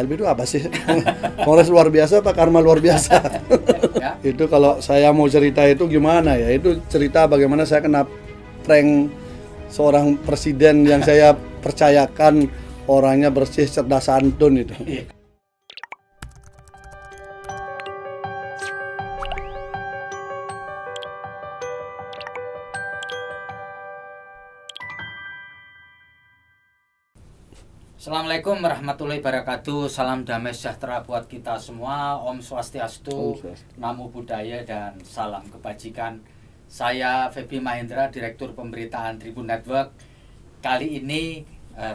KLB itu apa sih? Kongres luar biasa apa karma luar biasa? Ya. Itu kalau saya mau cerita itu gimana ya? Itu cerita bagaimana saya kena prank seorang presiden yang saya percayakan orangnya bersih, cerdas, santun itu. Iya. Assalamualaikum warahmatullahi wabarakatuh. Salam damai sejahtera buat kita semua. Om Swastiastu, Om Swastiastu. Namo Buddhaya, dan salam kebajikan. Saya Feby Mahendra, Direktur Pemberitaan Tribun Network. Kali ini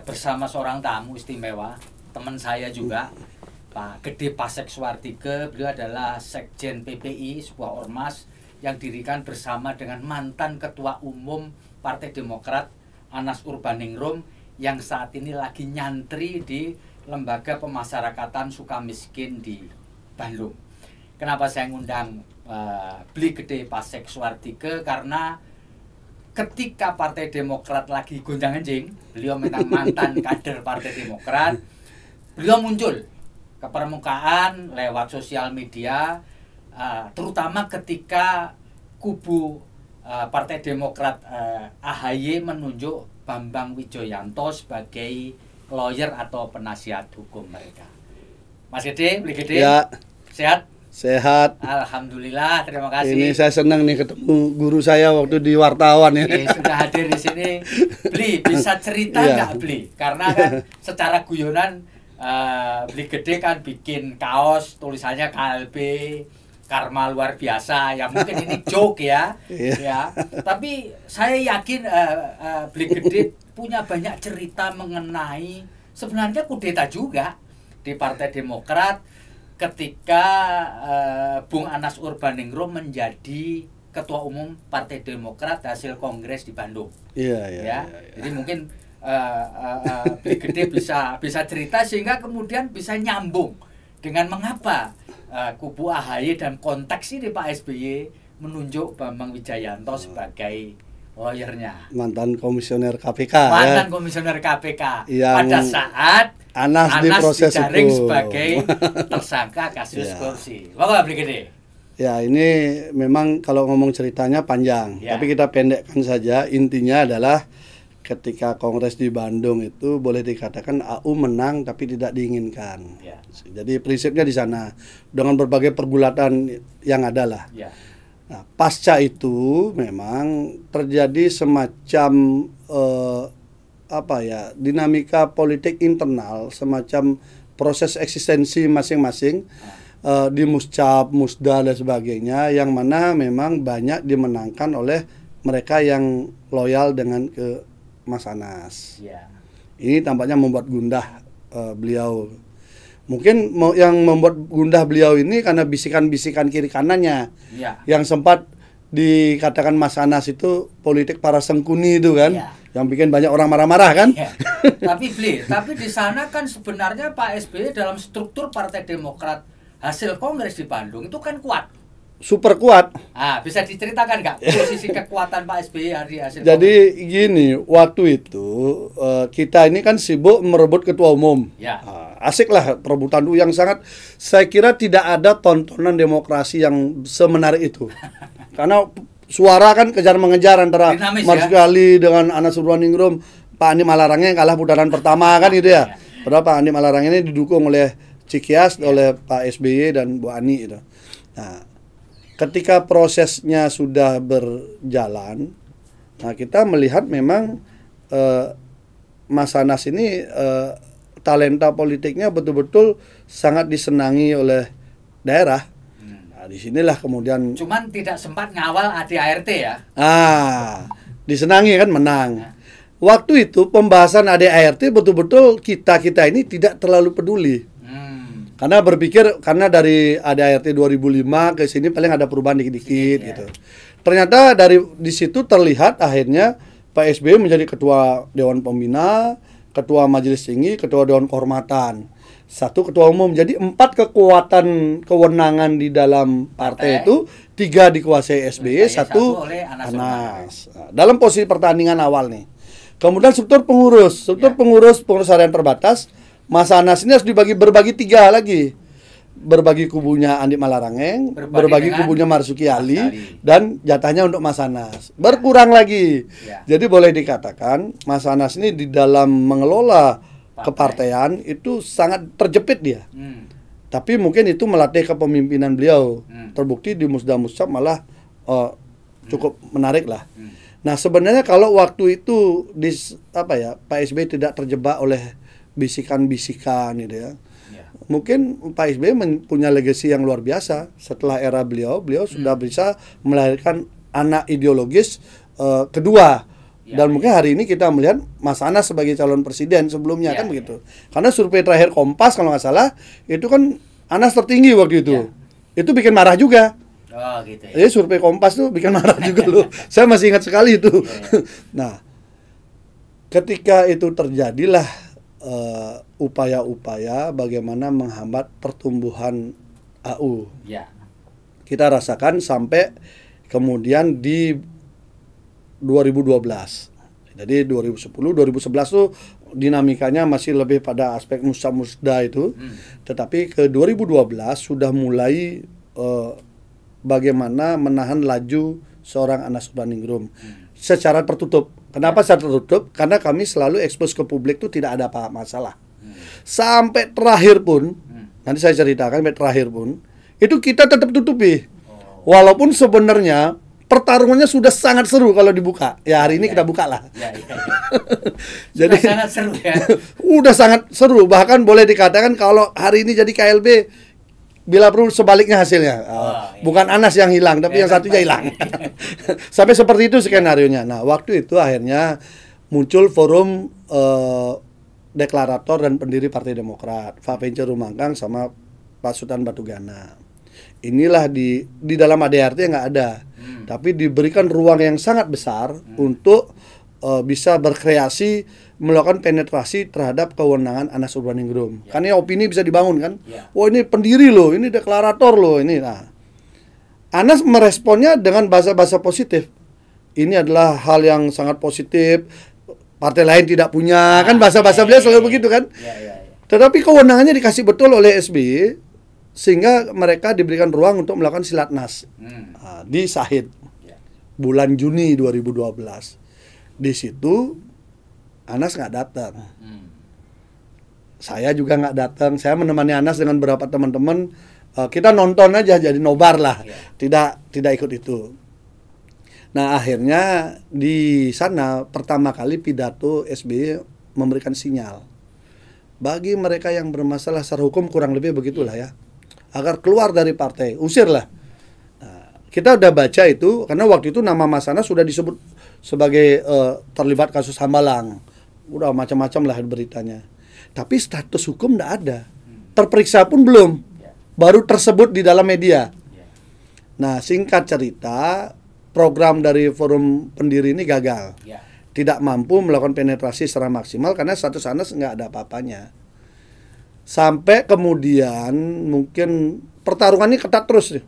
bersama seorang tamu istimewa, teman saya juga, Pak Gede Pasek Suwartige. Beliau adalah Sekjen PPI, sebuah ormas yang didirikan bersama dengan mantan Ketua Umum Partai Demokrat, Anas Urbaningrum, yang saat ini lagi nyantri di Lembaga Pemasyarakatan Sukamiskin di Bandung. Kenapa saya ngundang Bli Gede Pasek Suwartige? Karena ketika Partai Demokrat lagi gonjang-ganjing, beliau memang mantan kader Partai Demokrat, beliau muncul ke permukaan lewat sosial media, terutama ketika kubu Partai Demokrat AHY menunjuk Bambang Wijoyanto sebagai lawyer atau penasihat hukum mereka. Mas Gede, Bli Gede, Ya, sehat? sehat. Alhamdulillah, terima kasih. Ini saya senang nih ketemu guru saya waktu di wartawan ya. Sudah hadir di sini. Bli, bisa cerita nggak Bli? Karena kan secara guyonan Bli Gede kan bikin kaos tulisannya KLB, karma luar biasa. Ya mungkin ini joke ya. Ya. Tapi saya yakin Bli Gede punya banyak cerita mengenai sebenarnya kudeta juga di Partai Demokrat ketika Bung Anas Urbaningrum menjadi Ketua Umum Partai Demokrat hasil Kongres di Bandung. Iya. Jadi mungkin Bli Gede bisa cerita sehingga kemudian bisa nyambung dengan mengapa kubu AHY dan konteks ini Pak SBY menunjuk Bambang Wijoyanto sebagai lawyernya. Mantan komisioner KPK. Mantan ya. komisioner KPK. Yang Pada saat Anas diproses dijaring hukum. sebagai tersangka kasus Ya. korupsi. Monggo Bli Gede. Ya, ini memang kalau ngomong ceritanya panjang, Ya. tapi kita pendekkan saja. Intinya adalah ketika Kongres di Bandung itu boleh dikatakan AU menang tapi tidak diinginkan. Ya. Jadi prinsipnya di sana dengan berbagai pergulatan yang ada lah. Ya. Nah, pasca itu memang terjadi semacam dinamika politik internal, semacam proses eksistensi masing-masing di Muscap, Musda dan sebagainya, yang mana memang banyak dimenangkan oleh mereka yang loyal dengan ke Mas Anas. Ya. Ini tampaknya membuat gundah beliau. Mungkin yang membuat gundah beliau ini karena bisikan-bisikan kiri kanannya. Ya. Yang sempat dikatakan Mas Anas itu politik para sengkuni itu kan. Ya. Yang bikin banyak orang marah-marah kan. Ya. Tapi di sana kan sebenarnya Pak SBY dalam struktur Partai Demokrat hasil Kongres di Bandung itu kan kuat. Super kuat. Bisa diceritakan nggak posisi kekuatan Pak SBY di hasil Jadi gini, waktu itu kita ini kan sibuk merebut ketua umum. Ya. Asik lah perebutan itu yang sangat, saya kira tidak ada tontonan demokrasi yang semenarik itu. Karena suara kan kejar mengejar antara Dinamis, Marsyali dengan Anas Urbaningrum. Pak Andi Malarangnya yang kalah putaran pertama kan gitu ya. Padahal Pak Andi Malarang ini didukung oleh Cikias, oleh Pak SBY dan Bu Ani itu. Nah, ketika prosesnya sudah berjalan, nah kita melihat memang Mas Anas ini talenta politiknya betul-betul sangat disenangi oleh daerah. Nah, disinilah kemudian. Cuman tidak sempat ngawal ADART ya. Disenangi kan menang. Waktu itu pembahasan ADART betul-betul kita ini tidak terlalu peduli. Karena berpikir karena dari ADART 2005 ke sini paling ada perubahan dikit-dikit gitu. Ternyata di situ terlihat akhirnya Pak SBY menjadi ketua Dewan Pembina, ketua Majelis Tinggi, ketua Dewan Kehormatan, satu ketua umum. Jadi 4 kekuatan kewenangan di dalam partai itu, 3 dikuasai SBY, 1 oleh Anas. Nah, dalam posisi pertandingan awal nih. Kemudian struktur pengurus harian terbatas Mas Anas ini harus berbagi 3 lagi. Berbagi kubunya Andi Malarangeng, berbagi kubunya Marzuki Ali, dan jatahnya untuk Mas Anas. Berkurang lagi. Jadi boleh dikatakan Mas Anas ini di dalam mengelola kepartean itu sangat terjepit dia. Tapi mungkin itu melatih kepemimpinan beliau. Terbukti di Musda-Muscap malah cukup menarik lah. Nah, sebenarnya kalau waktu itu Pak SBY tidak terjebak oleh bisikan-bisikan gitu ya. Mungkin Pak SBY punya legacy yang luar biasa. Setelah era beliau sudah bisa melahirkan anak ideologis kedua. Dan mungkin hari ini kita melihat Mas Anas sebagai calon presiden sebelumnya kan begitu. Karena survei terakhir Kompas kalau nggak salah itu kan Anas tertinggi waktu itu. Itu bikin marah juga. Oh gitu ya. Jadi survei Kompas tuh bikin marah juga loh. Saya masih ingat sekali itu. Nah, ketika itu terjadilah upaya-upaya bagaimana menghambat pertumbuhan AU. Kita rasakan sampai kemudian di 2012. Jadi 2010, 2011 tuh dinamikanya masih lebih pada aspek musda itu. Tetapi ke 2012 sudah mulai bagaimana menahan laju seorang Anas Urbaningrum secara tertutup. Kenapa secara tertutup? Karena kami selalu ekspos ke publik itu tidak ada apa masalah. Sampai terakhir pun, nanti saya ceritakan sampai terakhir pun, itu kita tetap tutupi. Walaupun sebenarnya pertarungannya sudah sangat seru kalau dibuka. Ya hari ini kita buka lah. Jadi sangat seru ya. Udah sangat seru. Bahkan boleh dikatakan kalau hari ini jadi KLB, bila perlu sebaliknya hasilnya. Bukan Anas yang hilang, tapi yang satunya hilang. Sampai seperti itu skenarionya. Nah, waktu itu akhirnya muncul forum deklarator dan pendiri Partai Demokrat, Pak Pence Rumangkang sama Pak Sultan Batugana. Inilah di dalam ADRT nggak ada. Tapi diberikan ruang yang sangat besar untuk bisa berkreasi, melakukan penetrasi terhadap kewenangan Anas Urbaningrum. Karena opini bisa dibangun kan. Wah, ini pendiri loh, ini deklarator loh, ini. Nah, Anas meresponnya dengan bahasa-bahasa positif. Ini adalah hal yang sangat positif. Partai lain tidak punya, kan bahasa-bahasa beliau selalu begitu kan. Tetapi kewenangannya dikasih betul oleh SBY sehingga mereka diberikan ruang untuk melakukan silatnas di Sahid bulan Juni 2012. Di situ Anas nggak datang, saya juga nggak datang. Saya menemani Anas dengan beberapa teman-teman. Kita nonton aja, jadi nobar lah, tidak ikut itu. Nah, akhirnya di sana pertama kali pidato SBY memberikan sinyal bagi mereka yang bermasalah secara hukum, kurang lebih begitulah ya, agar keluar dari partai, usirlah. Nah, kita udah baca itu karena waktu itu nama Mas Anas sudah disebut sebagai terlibat kasus Hambalang, udah macam-macam lah beritanya. Tapi status hukum nggak ada, terperiksa pun belum, baru tersebut di dalam media. Nah, singkat cerita, program dari forum pendiri ini gagal, tidak mampu melakukan penetrasi secara maksimal karena status Anas nggak ada apa-apanya. Sampai kemudian mungkin pertarungannya ketat terus nih.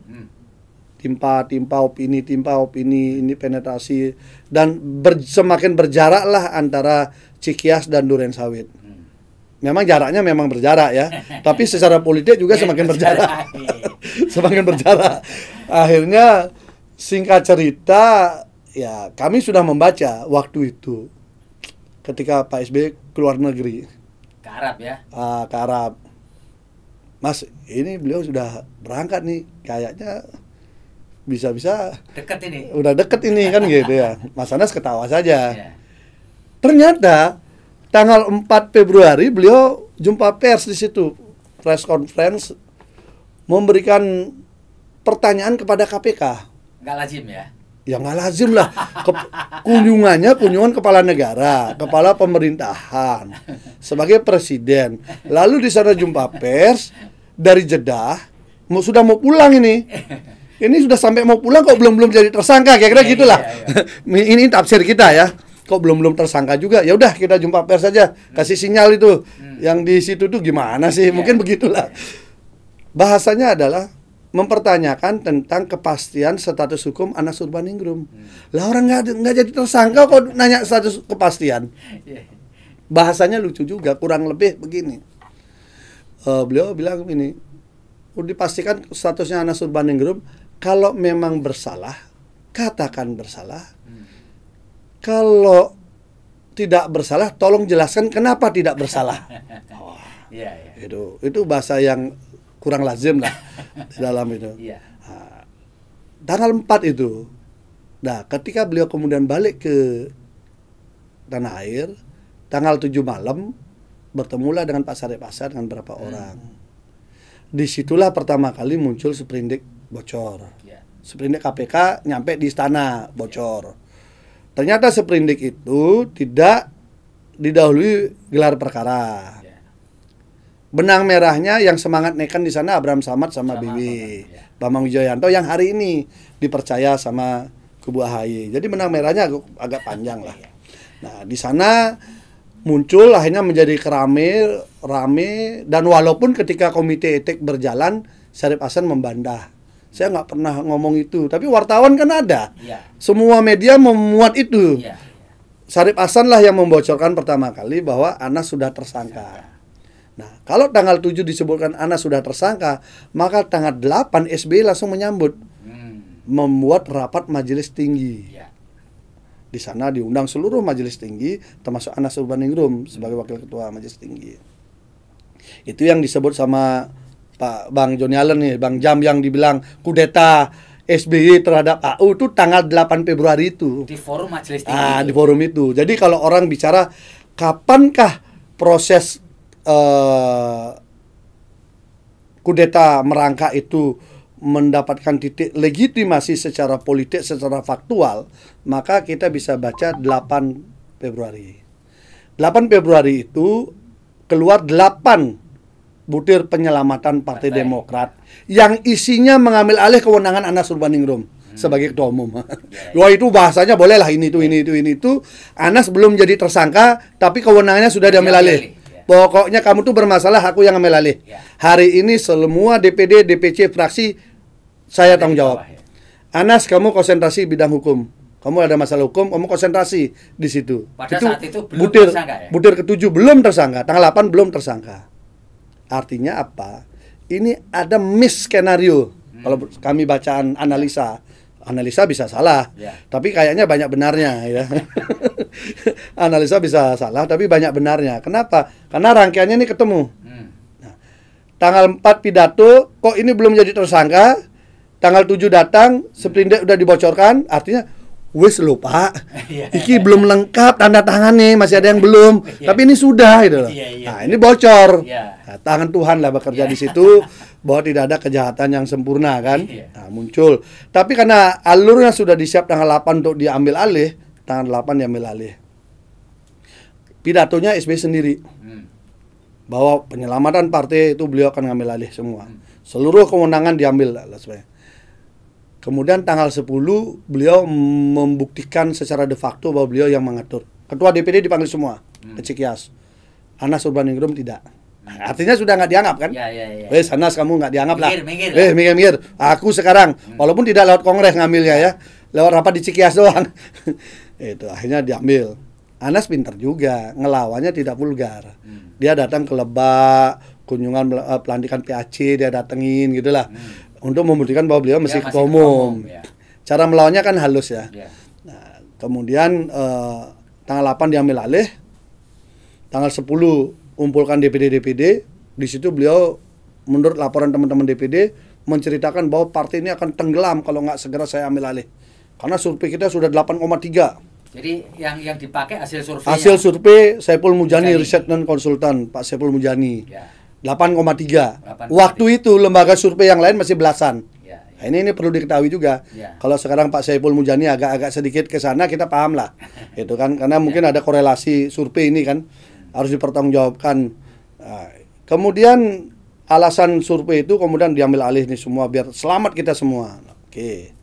Timpa opini, ini penetrasi, dan semakin berjarak lah antara Cikias dan Durensawit. Memang jaraknya memang berjarak ya, tapi secara politik juga semakin berjarak. Semakin berjarak. Akhirnya singkat cerita, ya kami sudah membaca waktu itu ketika Pak SBY keluar negeri. Ke Arab ya? Ke Arab. Mas, ini beliau sudah berangkat nih, kayaknya bisa-bisa deket ini. Udah deket ini kan gitu ya. Mas Anas ketawa saja. Ternyata tanggal 4 Februari beliau jumpa pers di situ, press conference, memberikan pertanyaan kepada KPK. Nggak lazim ya? Ya nggak lazim lah. Kunjungan kepala negara, kepala pemerintahan, sebagai presiden. Lalu di sana jumpa pers dari Jeddah, sudah mau pulang ini. Ini sudah sampai mau pulang kok belum jadi tersangka, kira-kira gitulah. Ini tafsir kita ya. Kok belum tersangka juga? Ya udah kita jumpa pers saja, kasih sinyal itu. Yang di situ tuh gimana sih? Mungkin begitulah. Bahasanya adalah mempertanyakan tentang kepastian status hukum Anas Urbaningrum. Lah orang nggak jadi tersangka kok nanya status kepastian. Bahasanya lucu juga, kurang lebih begini. beliau bilang ini, udah dipastikan statusnya Anas Urbaningrum, kalau memang bersalah, katakan bersalah. Kalau tidak bersalah, tolong jelaskan kenapa tidak bersalah. Itu bahasa yang kurang lazim lah di dalam itu. Nah, tanggal 4 itu. Nah, ketika beliau kemudian balik ke tanah air, tanggal 7 malam bertemulah dengan Pak Syarif Hasan dengan beberapa orang. Disitulah pertama kali muncul sprindik bocor. Sprindik KPK nyampe di istana bocor. Ternyata sprindik itu tidak didahului gelar perkara. Benang merahnya yang semangat nekan di sana Abraham Samad sama Bibi Bambang Wijoyanto yang hari ini dipercaya sama kubu AHY. Jadi benang merahnya agak panjang lah. Nah, di sana muncul akhirnya menjadi rame, dan walaupun ketika komite etik berjalan, Syarif Hasan membantah. Saya nggak pernah ngomong itu, tapi wartawan kan ada. Semua media memuat itu. Syarif Hasan lah yang membocorkan pertama kali bahwa Anas sudah tersangka. Nah, kalau tanggal 7 disebutkan Anas sudah tersangka, maka tanggal 8 SBY langsung menyambut. Membuat rapat majelis tinggi. Di sana diundang seluruh majelis tinggi, termasuk Anas Urbaningrum sebagai wakil ketua majelis tinggi. Itu yang disebut sama Pak Bang Joni Allen nih, Bang Jam, yang dibilang kudeta SBY terhadap AU itu tanggal 8 Februari itu. Di forum majelis tinggi. Di forum itu. Jadi kalau orang bicara kapankah proses kudeta merangkak itu mendapatkan titik legitimasi secara politik, secara faktual, maka kita bisa baca 8 Februari. 8 Februari itu keluar 8 butir penyelamatan Partai Demokrat yang isinya mengambil alih kewenangan Anas Urbaningrum sebagai ketua umum. Wah, itu bahasanya boleh lah, ini itu. Anas belum jadi tersangka, tapi kewenangannya sudah diambil alih. Pokoknya kamu tuh bermasalah, aku yang ambil alih. Hari ini semua DPD, DPC, fraksi saya tanggung jawab. Anas, kamu konsentrasi bidang hukum. Kamu ada masalah hukum, kamu konsentrasi di situ. Pada saat itu belum tersangka ya? Butir ke-7 belum tersangka, tanggal 8 belum tersangka. Artinya apa? Ini ada miss skenario. Kalau kami bacaan analisa bisa salah, tapi kayaknya banyak benarnya ya. Analisa bisa salah, tapi banyak benarnya. Kenapa? Karena rangkaiannya ini ketemu. Nah, tanggal 4 pidato, kok ini belum jadi tersangka. Tanggal 7 datang, sprindik udah dibocorkan, artinya wis lho Pak, iki belum lengkap tanda tangan nih, masih ada yang belum, tapi ini sudah gitu loh. Nah, ini bocor. Nah, tangan Tuhan lah bekerja di situ, bahwa tidak ada kejahatan yang sempurna kan. Nah, muncul. Tapi karena alurnya sudah disiap tanggal 8 untuk diambil alih, tanggal 8 diambil alih. Pidatonya SBY sendiri. Bahwa penyelamatan partai itu beliau akan ngambil alih semua. Seluruh kewenangan diambil lah sebenarnya. Kemudian tanggal 10 beliau membuktikan secara de facto bahwa beliau yang mengatur. Ketua DPD dipanggil semua ke Cikias. Anas Urbaningrum tidak. Artinya sudah nggak dianggap kan? Wes Anas, kamu nggak dianggap lah. Minggir. Aku sekarang walaupun tidak lewat kongres ngambilnya ya, lewat rapat di Cikias doang. Itu akhirnya diambil. Anas pintar juga, ngelawannya tidak vulgar. Dia datang ke Lebak, kunjungan pelantikan PAC dia datengin gitulah. Untuk membuktikan bahwa beliau masih ketua umum. Cara melawannya kan halus ya. Nah, kemudian tanggal 8 diambil alih. Tanggal 10 kumpulkan DPD. Di situ beliau menurut laporan teman-teman DPD menceritakan bahwa partai ini akan tenggelam kalau nggak segera saya ambil alih. Karena survei kita sudah 8,3. Jadi yang dipakai hasil survei. Hasil survei Saiful Mujani Riset dan Konsultan, Pak Saiful Mujani. 8,3. Waktu itu lembaga survei yang lain masih belasan. Nah, ini perlu diketahui juga. Kalau sekarang Pak Saiful Mujani agak sedikit ke sana, kita paham lah. Itu kan karena mungkin ada korelasi survei ini kan harus dipertanggungjawabkan. Nah, kemudian alasan survei itu kemudian diambil alih nih semua biar selamat kita semua. Oke.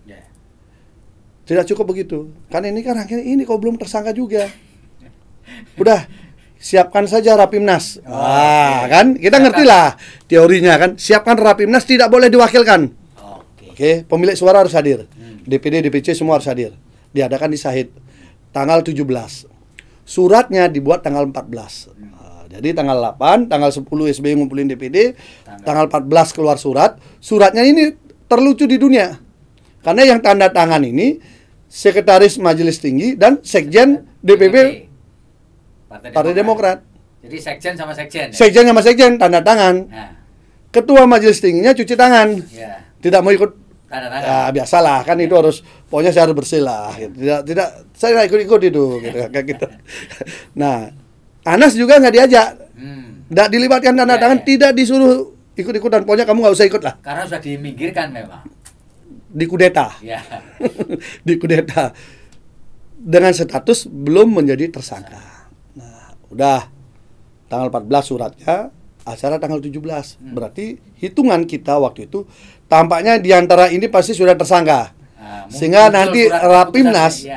Tidak cukup begitu. Kan ini kan akhirnya ini kok belum tersangka juga. Udah siapkan saja Rapimnas. Kan kita ngerti lah teorinya kan. Siapkan Rapimnas, tidak boleh diwakilkan. Oke, pemilik suara harus hadir. DPD, DPC semua harus hadir. Diadakan di Sahid tanggal 17. Suratnya dibuat tanggal 14. Jadi tanggal 8, tanggal 10 SBY ngumpulin DPD, tanggal 14 keluar surat. Suratnya ini terlucu di dunia. Karena yang tanda tangan ini Sekretaris Majelis Tinggi dan Sekjen DPP Partai Demokrat. Jadi Sekjen sama Sekjen. Ya? Sekjen sama Sekjen tanda tangan. Nah. Ketua Majelis Tingginya cuci tangan. Ya. Tidak mau ikut. Tanda tangan. Ya biasalah kan itu harus, pokoknya saya harus bersih lah. Gitu. Tidak saya nggak ikut itu gitu kayak gitu. Nah, Anas juga nggak diajak. Nggak dilibatkan tanda tangan, tidak disuruh ikut-ikutan. Pokoknya kamu nggak usah ikut lah. Karena sudah diminggirkan memang. Dikudeta. Ya. Dikudeta. Dengan status belum menjadi tersangka. Nah, udah tanggal 14 suratnya, acara tanggal 17. Berarti hitungan kita waktu itu tampaknya diantara ini pasti sudah tersangka. Sehingga nanti Rapimnas,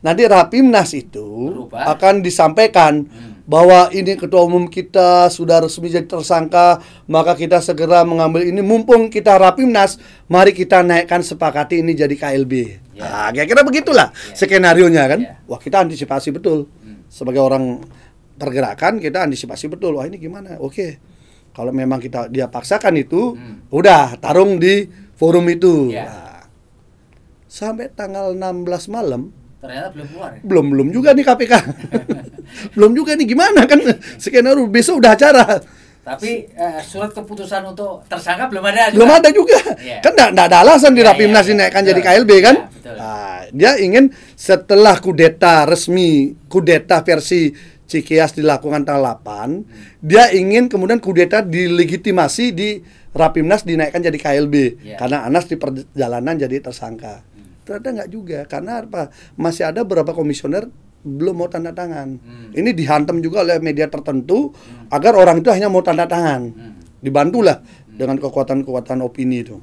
Rapimnas itu akan disampaikan bahwa ini ketua umum kita sudah resmi jadi tersangka, maka kita segera mengambil ini, mumpung kita Rapimnas, mari kita naikkan, sepakati ini jadi KLB. Nah, kira-kira begitulah skenarionya kan. Wah, kita antisipasi betul. Sebagai orang pergerakan kita antisipasi betul. Wah, ini gimana? Oke. Kalau memang dia paksakan itu, udah tarung di forum itu. Nah, sampai tanggal 16 malam ternyata belum keluar. Ya? Belum juga nih KPK. Belum juga nih, gimana kan skenario besok udah acara. Tapi surat keputusan untuk tersangka belum ada juga. Belum ada juga. Kan enggak ada alasan di Rapimnas dinaikkan jadi KLB kan? Nah, dia ingin setelah kudeta resmi, kudeta versi Cikias dilakukan tanggal 8, dia ingin kemudian kudeta dilegitimasi di Rapimnas dinaikkan jadi KLB. Karena Anas di perjalanan jadi tersangka. Ternyata enggak juga, karena apa? Masih ada beberapa komisioner belum mau tanda tangan. Ini dihantam juga oleh media tertentu agar orang itu hanya mau tanda tangan. Dibantulah dengan kekuatan-kekuatan opini itu.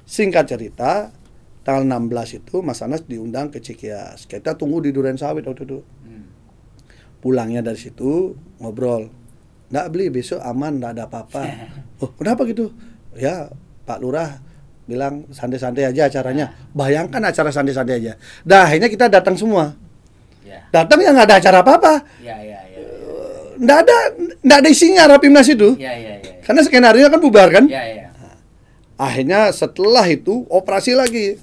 Singkat cerita, tanggal 16 itu Mas Anas diundang ke Cikias. Kita tunggu di Duren Sawit waktu itu. Pulangnya dari situ ngobrol. Nggak beli, besok aman, nggak ada apa-apa. Oh, kenapa gitu? Ya, Pak Lurah bilang santai-santai aja acaranya. Bayangkan acara santai-santai aja. Dah, akhirnya kita datang semua. Datang ya nggak ada acara apa-apa. Nggak ada isinya Rapimnas itu. Karena skenario kan bubar kan. Akhirnya setelah itu operasi lagi.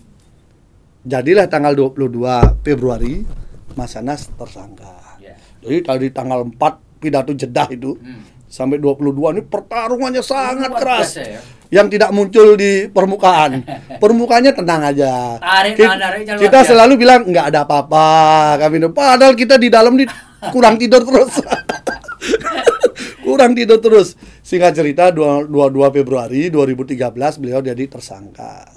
Jadilah tanggal 22 Februari Mas Anas tersangka. Jadi tadi tanggal 4 pidato jedah itu sampai 22 ini pertarungannya sangat keras. Yang tidak muncul di permukaan. Permukaannya tenang aja. Kita selalu bilang nggak ada apa-apa kami. Padahal kita di dalam kurang tidur terus. Kurang tidur terus. Singkat cerita 22 Februari 2013 beliau jadi tersangka.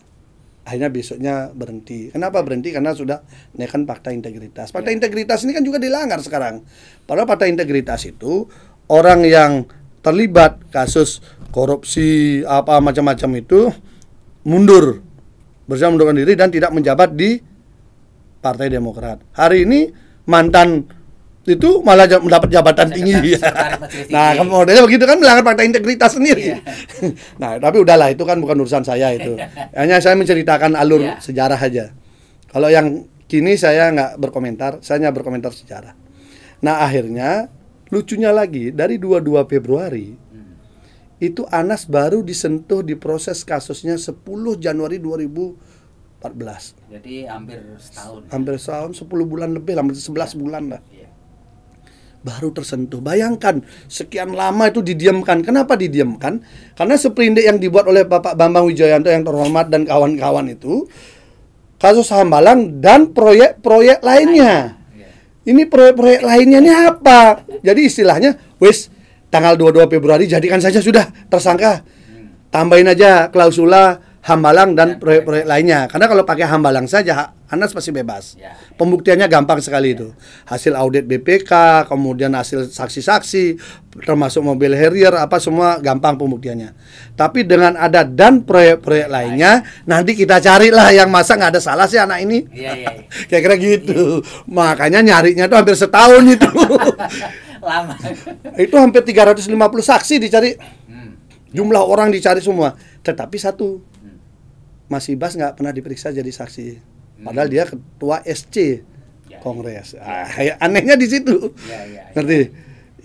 Akhirnya besoknya berhenti. Kenapa berhenti? Karena sudah naikkan fakta integritas. Fakta integritas ini kan juga dilanggar sekarang. Padahal fakta integritas itu orang yang terlibat kasus korupsi apa macam-macam itu mundur, berusaha mundurkan diri dan tidak menjabat di Partai Demokrat. Hari ini mantan itu malah mendapat jabatan tinggi. Nah, modelnya begitu kan, melanggar fakta integritas sendiri. Nah, tapi udahlah, itu kan bukan urusan saya itu. Hanya saya menceritakan alur sejarah aja. Kalau yang kini saya nggak berkomentar, saya hanya berkomentar sejarah. Nah, akhirnya lucunya lagi dari 22 Februari itu Anas baru disentuh di proses kasusnya 10 Januari 2014. Jadi hampir setahun. Hampir setahun, 10 bulan lebih, hampir 11 bulan lah. Baru tersentuh. Bayangkan, sekian lama itu didiamkan. Kenapa didiamkan? Karena seprindik yang dibuat oleh Bapak Bambang Wijoyanto yang terhormat dan kawan-kawan itu, kasus Hambalang dan proyek-proyek lainnya. Ini proyek-proyek lainnya ini apa? Jadi istilahnya, wis tanggal 22 Februari jadikan saja sudah tersangka. Tambahin aja klausula Hambalang dan proyek-proyek lainnya. Karena kalau pakai Hambalang saja Anas pasti bebas. Pembuktiannya gampang sekali itu. Hasil audit BPK, kemudian hasil saksi-saksi, termasuk mobil Harrier apa semua gampang pembuktiannya. Tapi dengan ada dan proyek-proyek lainnya, nanti kita carilah yang masa nggak ada salah sih anak ini. Kira-kira gitu. Makanya nyarinya tuh hampir setahun itu. Lama. Itu hampir 350 saksi dicari. Jumlah orang dicari semua. Tetapi satu, Mas Ibas nggak pernah diperiksa jadi saksi. Padahal dia ketua SC Kongres. Anehnya di situ. Ngerti?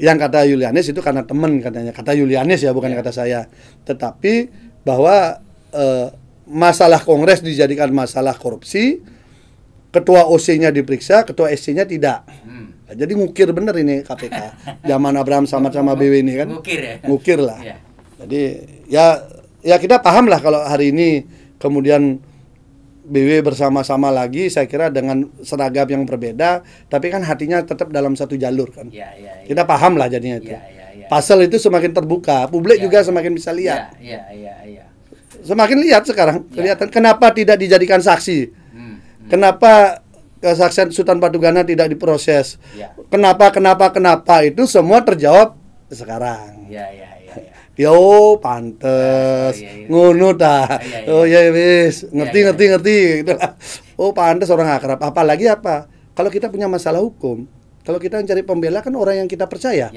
Yang kata Julianis itu karena teman katanya, kata Julianis ya, bukan kata saya. Tetapi bahwa masalah Kongres dijadikan masalah korupsi, ketua OC-nya diperiksa, ketua SC-nya tidak. Jadi ngukir bener ini KPK. Zaman Abraham Samad sama BW ini kan. Ngukir ya. Ngukir lah. Jadi ya kita paham lah kalau hari ini kemudian BW bersama-sama lagi, saya kira dengan seragam yang berbeda, tapi kan hatinya tetap dalam satu jalur kan. Kita paham lah jadinya itu. Pasal itu semakin terbuka, publik juga semakin bisa lihat. Semakin lihat sekarang, kelihatan kenapa tidak dijadikan saksi. Kenapa kesaksian Sultan Batu Gana tidak diproses? Kenapa itu semua terjawab sekarang. Yo pantes ngono ta. Oh ya wis, ngerti gitu lah. Oh pantes orang akrab. Apalagi apa? Kalau kita punya masalah hukum, kalau kita mencari pembela kan orang yang kita percaya.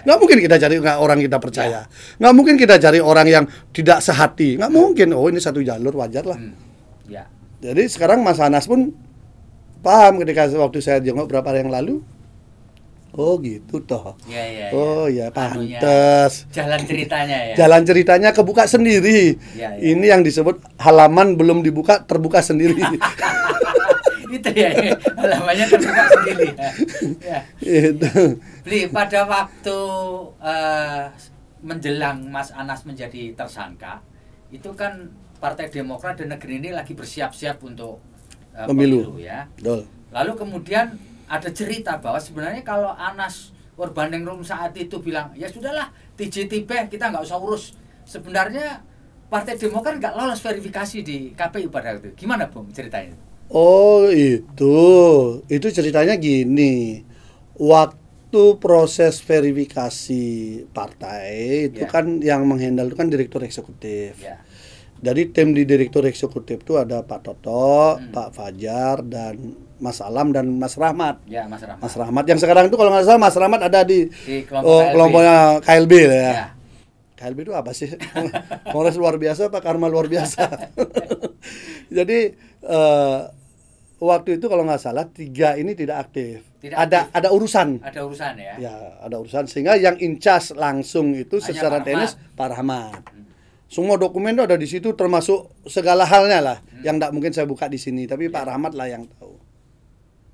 Nggak mungkin kita cari orang kita percaya. Nggak mungkin kita cari orang yang tidak sehati. Nggak mungkin. Oh ini satu jalur, wajar lah. Jadi sekarang Mas Anas pun paham ketika waktu saya jenguk berapa hari yang lalu. Oh gitu toh. Oh ya pantes. Jalan ceritanya ya. Jalan ceritanya kebuka sendiri. Ini yang disebut halaman belum dibuka terbuka sendiri. Itu ya, halamannya terbuka sendiri. Itu. Bli, pada waktu menjelang Mas Anas menjadi tersangka, itu kan Partai Demokrat dan negeri ini lagi bersiap-siap untuk pemilu ya. Betul. Lalu kemudian ada cerita bahwa sebenarnya kalau Anas Urbaningrum saat itu bilang, ya sudahlah, TJTB kita nggak usah urus. Sebenarnya Partai Demokrat nggak lolos verifikasi di KPU pada waktu itu. Gimana Bung ceritanya? Oh itu ceritanya gini. Waktu proses verifikasi partai itu kan yang menghandle itu kan direktur eksekutif. Jadi tim di direktur eksekutif itu ada Pak Toto, Pak Fajar, dan Mas Alam dan Mas Rahmat. Mas Rahmat yang sekarang itu kalau nggak salah Mas Rahmat ada di kelompoknya KLB ya. KLB itu apa sih? Kongres luar biasa apa Karma luar biasa? Jadi waktu itu kalau nggak salah 3 ini tidak aktif. Ada urusan. Ada urusan ya. Ya ada urusan sehingga yang in charge langsung itu secara teknis Pak Rahmat. Semua dokumen itu ada di situ termasuk segala halnya lah yang tidak mungkin saya buka di sini, tapi Pak Rahmat lah yang tahu.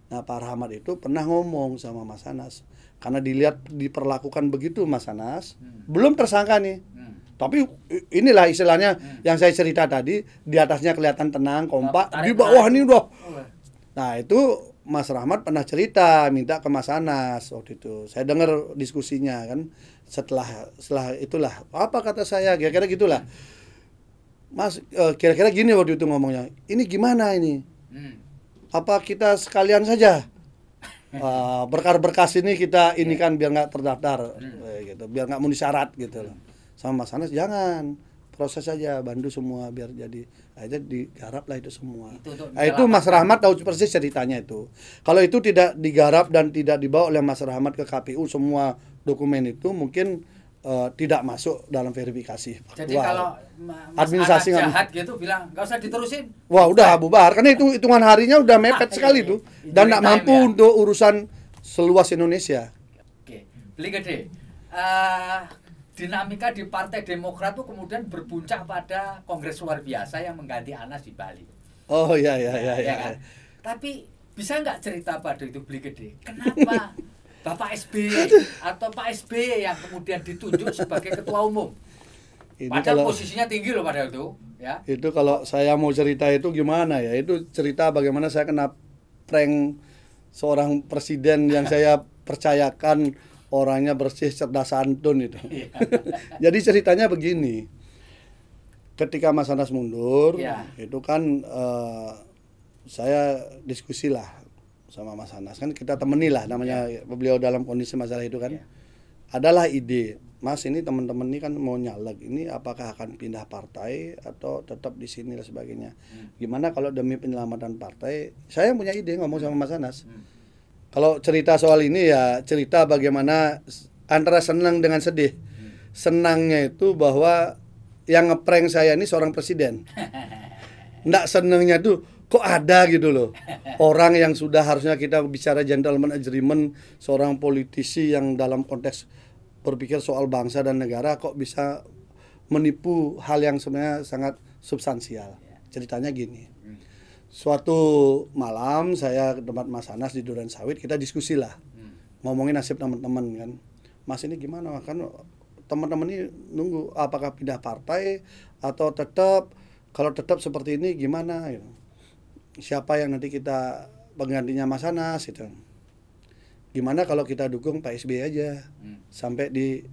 Nah Pak Rahmat itu pernah ngomong sama Mas Anas karena dilihat diperlakukan begitu Mas Anas, belum tersangka nih. Tapi inilah istilahnya yang saya cerita tadi, di atasnya kelihatan tenang, kompak, di bawah ini udah. Nah itu Mas Rahmat pernah cerita minta ke Mas Anas waktu itu. Saya dengar diskusinya kan. Setelah itulah apa kata saya kira-kira gitulah. Mas kira-kira gini waktu itu ngomongnya. Ini gimana ini? Apa kita sekalian saja berkas-berkas ini kita ini kan biar nggak terdaftar gitu, biar nggak memenuhi syarat gitu loh. Sama Mas Anas jangan, proses saja, bantu semua biar jadi. Akhirnya digarap lah itu semua. Itu Mas Rahmat tahu persis ceritanya itu. Kalau itu tidak digarap dan tidak dibawa oleh Mas Rahmat ke KPU semua dokumen itu mungkin tidak masuk dalam verifikasi. Jadi kalau Mas administrasi Anas jahat gitu bilang nggak usah diterusin. Wah udah bubar karena itu hitungan harinya udah mepet sekali itu dan nggak mampu untuk urusan seluas Indonesia. Oke, beli gede. Dinamika di Partai Demokrat itu kemudian berpuncak pada Kongres luar biasa yang mengganti Anas di Bali. Oh ya. Kan? Tapi bisa nggak cerita pada itu beli gede? Kenapa Bapak SBY atau Pak SBY yang kemudian ditunjuk sebagai ketua umum? Padahal posisinya tinggi loh pada itu. Ya. Itu kalau saya mau cerita itu gimana ya? Itu cerita bagaimana saya kena prank seorang presiden yang saya percayakan orangnya bersih, cerdas, santun itu. Jadi ceritanya begini. Ketika Mas Anas mundur, itu kan saya diskusi lah sama Mas Anas. Kan kita temeni lah namanya beliau dalam kondisi masalah itu kan. Adalah ide, Mas ini teman-teman ini kan mau nyalek, ini apakah akan pindah partai atau tetap di sini dan sebagainya. Gimana kalau demi penyelamatan partai, saya punya ide ngomong sama Mas Anas. Kalau cerita soal ini ya cerita bagaimana antara senang dengan sedih. Senangnya itu bahwa yang ngeprank saya ini seorang presiden. Nggak senangnya tuh kok ada gitu loh. Orang yang sudah harusnya kita bicara gentleman agreement, seorang politisi yang dalam konteks berpikir soal bangsa dan negara kok bisa menipu hal yang sebenarnya sangat substansial. Ceritanya gini. Suatu malam saya ke tempat Mas Anas di Duren Sawit, kita diskusi lah. Ngomongin nasib teman-teman kan. Mas ini gimana? Kan teman-teman ini nunggu apakah pindah partai atau tetap, kalau tetap seperti ini gimana gitu. Siapa yang nanti kita penggantinya Mas Anas gitu. Gimana kalau kita dukung Pak SBY aja sampai di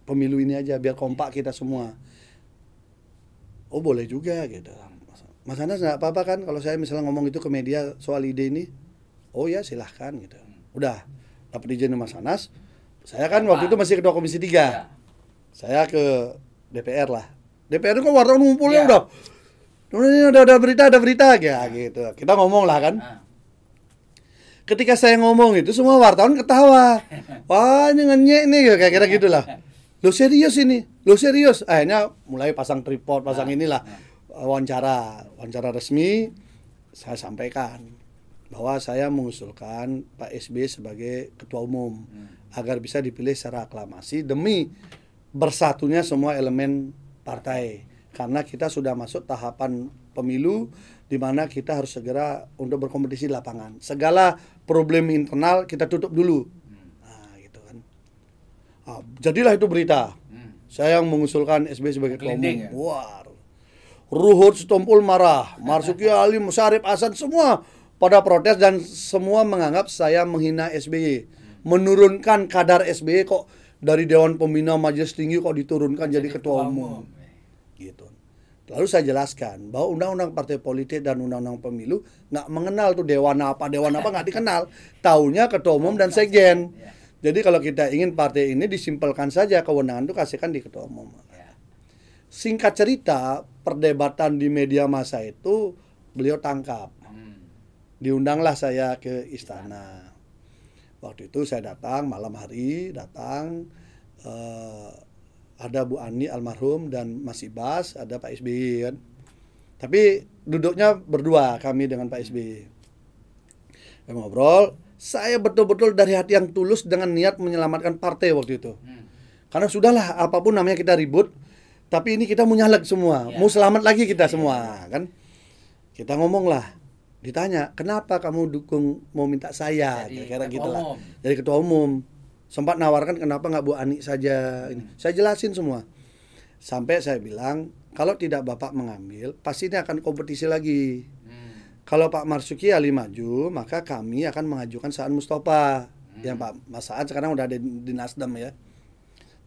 pemilu ini aja biar kompak kita semua. Oh boleh juga gitu. Mas Anas nggak apa-apa kan kalau saya misalnya ngomong itu ke media soal ide ini? Oh ya silahkan gitu. Udah dapat izin Mas Anas. Saya kan waktu itu masih ketua komisi 3. Saya ke DPR lah. DPR itu kan wartawan ngumpulnya udah. Ini ada berita ya gitu. Kita ngomong lah kan. Ketika saya ngomong itu semua wartawan ketawa. Wah ini ngenyek nih kayak kira gitulah. Lo serius ini? Lo serius? Akhirnya mulai pasang tripod, pasang inilah wawancara resmi. Saya sampaikan bahwa saya mengusulkan Pak SBY sebagai ketua umum agar bisa dipilih secara aklamasi demi bersatunya semua elemen partai, karena kita sudah masuk tahapan pemilu di mana kita harus segera untuk berkompetisi di lapangan. Segala problem internal kita tutup dulu. Nah, gitu kan. Jadilah itu berita. Saya yang mengusulkan SBY sebagai ketua umum. Ya? Wah. Ruhut Sitompul marah, Marzuki Ali, Syarif Hasan semua pada protes dan semua menganggap saya menghina SBY. Menurunkan kadar SBY kok dari Dewan Pembina Majelis Tinggi kok diturunkan jadi ketua umum. Gitu. Lalu saya jelaskan bahwa undang-undang partai politik dan undang-undang pemilu nggak mengenal tuh dewan apa nggak dikenal. Taunya ketua umum dan sekjen. Jadi kalau kita ingin partai ini disimpelkan saja kewenangan itu kasihkan di ketua umum. Singkat cerita, perdebatan di media massa itu beliau tangkap. Diundanglah saya ke istana. Waktu itu saya datang malam hari, ada Bu Ani almarhum dan Mas Ibas, ada Pak SBY kan. Tapi duduknya berdua kami dengan Pak SBY. Ngobrol, saya betul-betul dari hati yang tulus dengan niat menyelamatkan partai waktu itu. Karena sudahlah apapun namanya kita ribut, tapi ini kita mau nyalek semua, mau selamat lagi kita semua kan. Kita ngomong lah. Ditanya, kenapa kamu dukung mau minta saya? Kira-kira gitu lah. Jadi ketua umum. Sempat nawarkan kenapa nggak Bu Ani saja. Saya jelasin semua. Sampai saya bilang, kalau tidak Bapak mengambil, pasti ini akan kompetisi lagi. Kalau Pak Marzuki Ali maju, maka kami akan mengajukan Saan Mustafa. Yang Pak Mas Saan sekarang udah ada di Nasdem ya.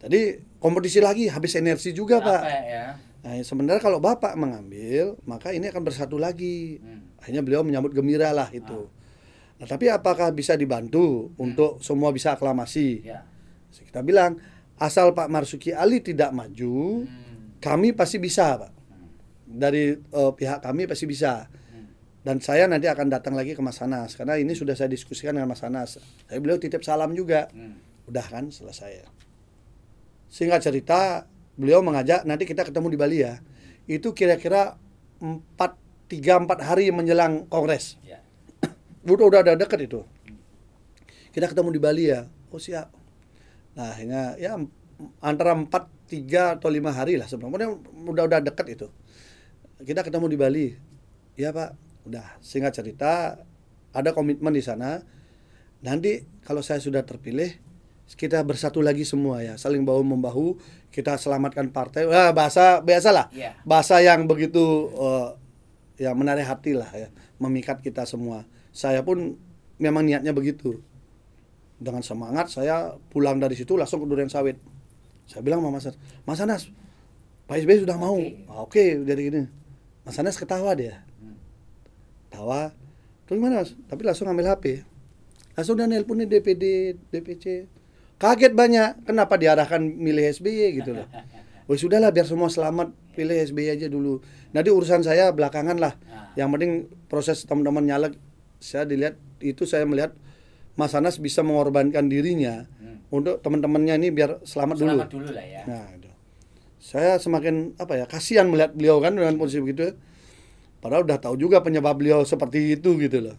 Jadi kompetisi lagi, habis energi juga Pak. Ya? Nah, sebenarnya kalau Bapak mengambil, maka ini akan bersatu lagi. Akhirnya beliau menyambut gembira lah itu. Nah, tapi apakah bisa dibantu untuk semua bisa aklamasi? Kita bilang, asal Pak Marzuki Ali tidak maju, kami pasti bisa Pak. Dari pihak kami pasti bisa. Dan saya nanti akan datang lagi ke Mas Anas, karena ini sudah saya diskusikan dengan Mas Anas. Saya beliau titip salam juga. Udah kan, selesai. Singkat cerita, beliau mengajak nanti kita ketemu di Bali ya. Itu kira-kira 3-4 hari menjelang kongres. Udah ada dekat itu. Kita ketemu di Bali ya. Oh siap. Nah, akhirnya ya antara 3 atau 5 hari lah sebelumnya udah dekat itu. Kita ketemu di Bali. Ya Pak, udah singkat cerita ada komitmen di sana. Nanti kalau saya sudah terpilih, kita bersatu lagi semua ya, saling bahu membahu, kita selamatkan partai. Bahasa biasalah. Bahasa yang begitu ya menarik hati lah ya, memikat kita semua. Saya pun memang niatnya begitu. Dengan semangat saya pulang dari situ langsung ke Duren Sawit. Saya bilang sama Mas Anas, Pak SBY sudah mau. Oke, dari ini. Mas Anas ketawa dia. Tawa. Terus gimana Mas? Tapi langsung ambil HP. Langsung udah nelponin DPD, DPC. Kaget banyak. Kenapa diarahkan milih SBY gitu loh. Oh sudahlah biar semua selamat, pilih SBY aja dulu. Nanti urusan saya belakangan lah. Yang penting proses teman-teman nyalek, saya melihat Mas Anas bisa mengorbankan dirinya untuk teman-temannya ini biar selamat dulu. Selamat dulu lah ya. Nah, saya semakin kasihan melihat beliau kan dengan posisi begitu. Padahal udah tahu juga penyebab beliau seperti itu gitu loh.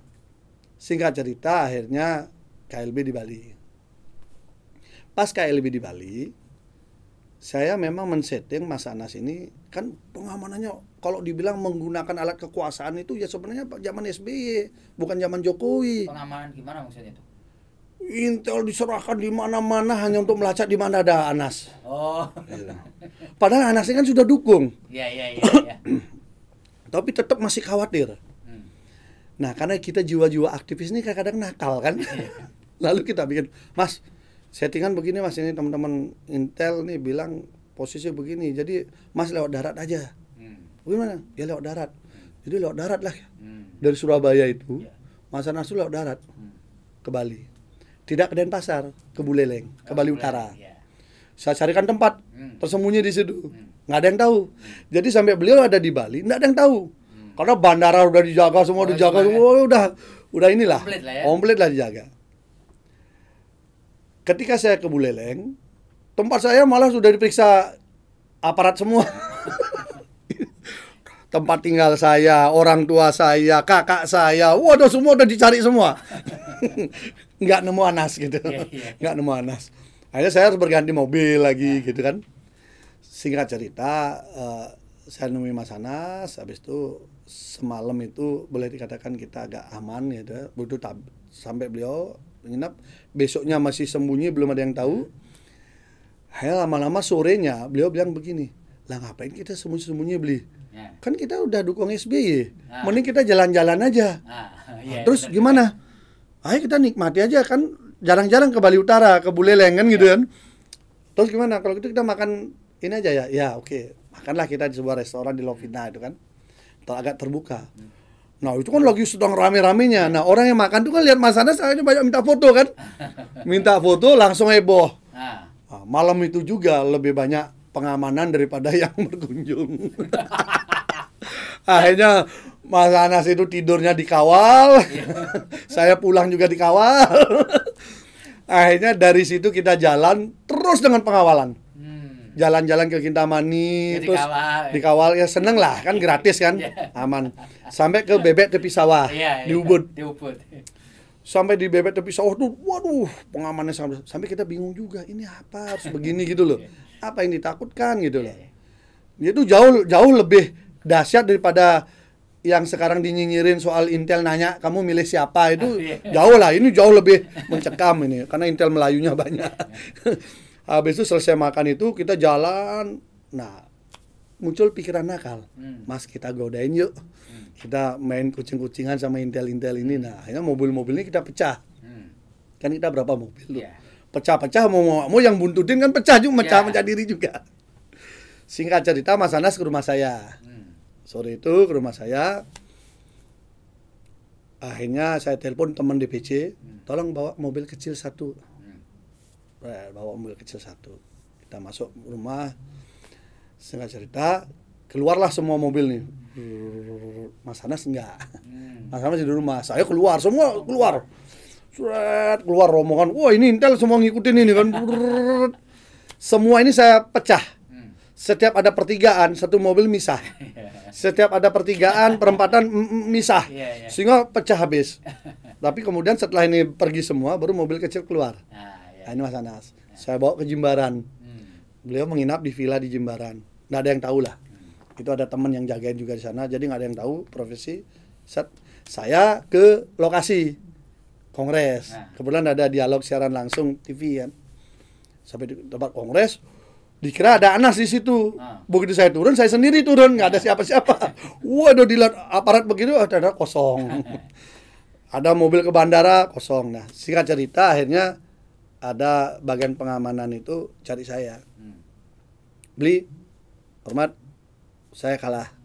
Singkat cerita akhirnya KLB di Bali. Pas KLB di Bali, saya memang men-setting Mas Anas ini kan pengamanannya kalau dibilang menggunakan alat kekuasaan itu ya sebenarnya zaman SBY, bukan zaman Jokowi. Pengamanan gimana maksudnya itu? Intel diserahkan di mana-mana hanya untuk melacak di mana ada Anas. Oh. Padahal Anasnya kan sudah dukung. Iya. Tapi tetap masih khawatir. Nah, karena kita jiwa-jiwa aktivis ini kadang-kadang nakal kan. Lalu kita bikin, Mas, settingan begini Mas, ini teman-teman Intel nih bilang posisi begini. Jadi Mas lewat darat aja. Gimana? Ya lewat darat. Jadi lewat darat lah. Dari Surabaya itu, Mas Anas lewat darat ke Bali. Tidak ke Denpasar, ke Buleleng, ke Bali Utara. Saya carikan tempat tersembunyi di situ. Nggak ada yang tahu. Jadi sampai beliau ada di Bali, nggak ada yang tahu. Karena bandara udah dijaga, semua dijaga, semua udah inilah. Komplit lah dijaga. Ketika saya ke Buleleng, tempat saya malah sudah diperiksa aparat semua. Tempat tinggal saya, orang tua saya, kakak saya, waduh semua udah dicari semua. Nggak nemu Anas gitu. Nggak nemu Anas. Akhirnya saya harus berganti mobil lagi gitu kan. Singkat cerita, saya nemui Mas Anas, habis itu semalam itu boleh dikatakan kita agak aman gitu. Butuh sampai beliau menginap, besoknya masih sembunyi, belum ada yang tahu. Akhirnya lama-lama sorenya beliau bilang begini, lah ngapain kita sembunyi-sembunyi beli? Kan kita udah dukung SBY, mending kita jalan-jalan aja. Terus gimana? Ayo kita nikmati aja kan, jarang-jarang ke Bali Utara, ke Buleleng kan gitu kan. Terus gimana? Kalau gitu kita makan ini aja ya? Ya oke. Makanlah kita di sebuah restoran di Lovina itu kan. Agak terbuka. Nah itu kan lagi sedang rame-ramenya. Nah orang yang makan tuh kan lihat Mas Anas akhirnya banyak minta foto kan. Minta foto langsung heboh. Nah, malam itu juga lebih banyak pengamanan daripada yang berkunjung. Akhirnya Mas Anas itu tidurnya dikawal. Saya pulang juga dikawal. Akhirnya dari situ kita jalan terus dengan pengawalan. Jalan-jalan ke Kintamani, terus dikawal ya seneng lah kan, gratis kan, aman. Sampai ke Bebek Tepi Sawah di Ubud. Sampai di Bebek Tepi Sawah tuh, waduh, pengamanannya sampai kita bingung juga, ini apa harus begini gitu loh, apa yang ditakutkan gitu loh. Itu jauh lebih dahsyat daripada yang sekarang dinyinyirin soal Intel nanya kamu milih siapa, itu jauh lah, ini jauh lebih mencekam ini karena Intel Melayunya banyak. Habis itu selesai makan itu kita jalan, nah muncul pikiran nakal, Mas kita godain yuk, kita main kucing-kucingan sama Intel-Intel ini. Nah akhirnya mobil-mobil ini kita pecah, kan kita berapa mobil tuh, pecah-pecah mau yang buntutin kan pecah juga, pecah diri juga. Singkat cerita Mas Anas ke rumah saya, sore itu ke rumah saya, akhirnya saya telepon teman DPC, tolong bawa mobil kecil satu. Bawa mobil kecil satu, kita masuk rumah. Singkat cerita keluarlah semua mobil nih. Mas Anas enggak, Mas Anas di rumah, saya keluar, semua keluar, keluar rombongan, wah ini Intel semua ngikutin ini kan. Semua ini saya pecah. Setiap ada pertigaan satu mobil misah, setiap ada pertigaan perempatan misah, sehingga pecah habis. Tapi kemudian setelah ini pergi semua baru mobil kecil keluar. Nah, ini Mas Anas, saya bawa ke Jimbaran. Beliau menginap di villa di Jimbaran. Nggak ada yang tahu lah. Itu ada teman yang jagain juga di sana, jadi nggak ada yang tahu profesi. Saya ke lokasi kongres. Kebetulan ada dialog siaran langsung TV kan. Sampai di tempat kongres, dikira ada Anas di situ. Begitu saya turun, saya sendiri turun, nggak ada siapa-siapa. Waduh, dilihat aparat begitu, ada kosong. Ada mobil ke bandara kosong. Nah, singkat cerita akhirnya ada bagian pengamanan itu cari saya. Beli, hormat, saya kalah.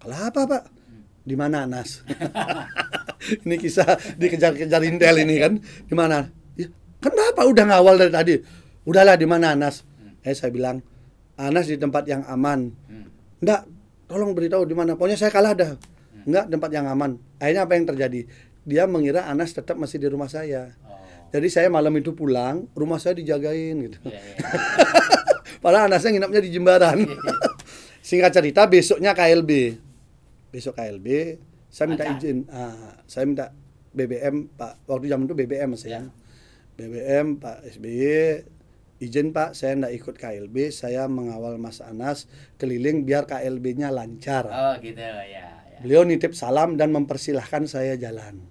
Kalah apa Pak? Di mana Anas? Ini kisah dikejar-kejar Intel ini kan. Di mana? Ya, kenapa udah ngawal dari tadi? Udahlah, di mana Anas? Saya bilang, Anas di tempat yang aman. Enggak, tolong beritahu di mana. Pokoknya saya kalah dah. Enggak, tempat yang aman. Akhirnya apa yang terjadi? Dia mengira Anas tetap masih di rumah saya. Jadi saya malam itu pulang, rumah saya dijagain gitu. Padahal Anasnya nginapnya di Jimbaran. Singkat cerita besoknya KLB. besok KLB, saya minta izin, saya minta BBM Pak, waktu zaman itu BBM Mas ya. BBM Pak SBY, izin Pak, saya nggak ikut KLB, saya mengawal Mas Anas keliling biar KLB-nya lancar. Oh gitu ya. Beliau nitip salam dan mempersilahkan saya jalan.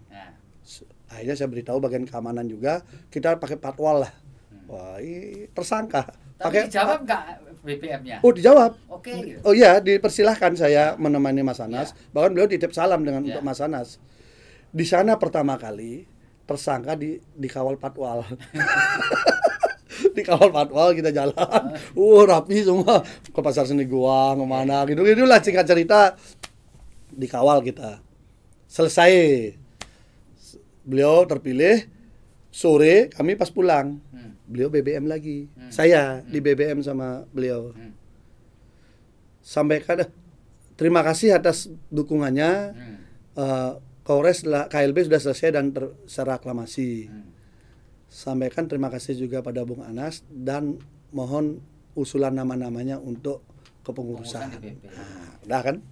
Akhirnya saya beritahu bagian keamanan juga, kita pakai patwal lah. Wah, ini tersangka. Tapi dijawab nggak BBM-nya? Oh dijawab. Oke. Oh iya, dipersilahkan saya menemani Mas Anas. Bahkan beliau titip salam untuk Mas Anas. Di sana pertama kali tersangka dikawal patwal. Dikawal patwal, kita jalan. Rapi semua ke Pasar Seni Goang, kemana gitu. Itulah singkat cerita, dikawal kita. Selesai. Beliau terpilih. Sore kami pas pulang. Beliau BBM lagi. Saya di BBM sama beliau. Sampaikan terima kasih atas dukungannya. Kongres KLB sudah selesai dan secara aklamasi. Sampaikan terima kasih juga pada Bung Anas dan mohon usulan nama-namanya untuk kepengurusan. Udah kan?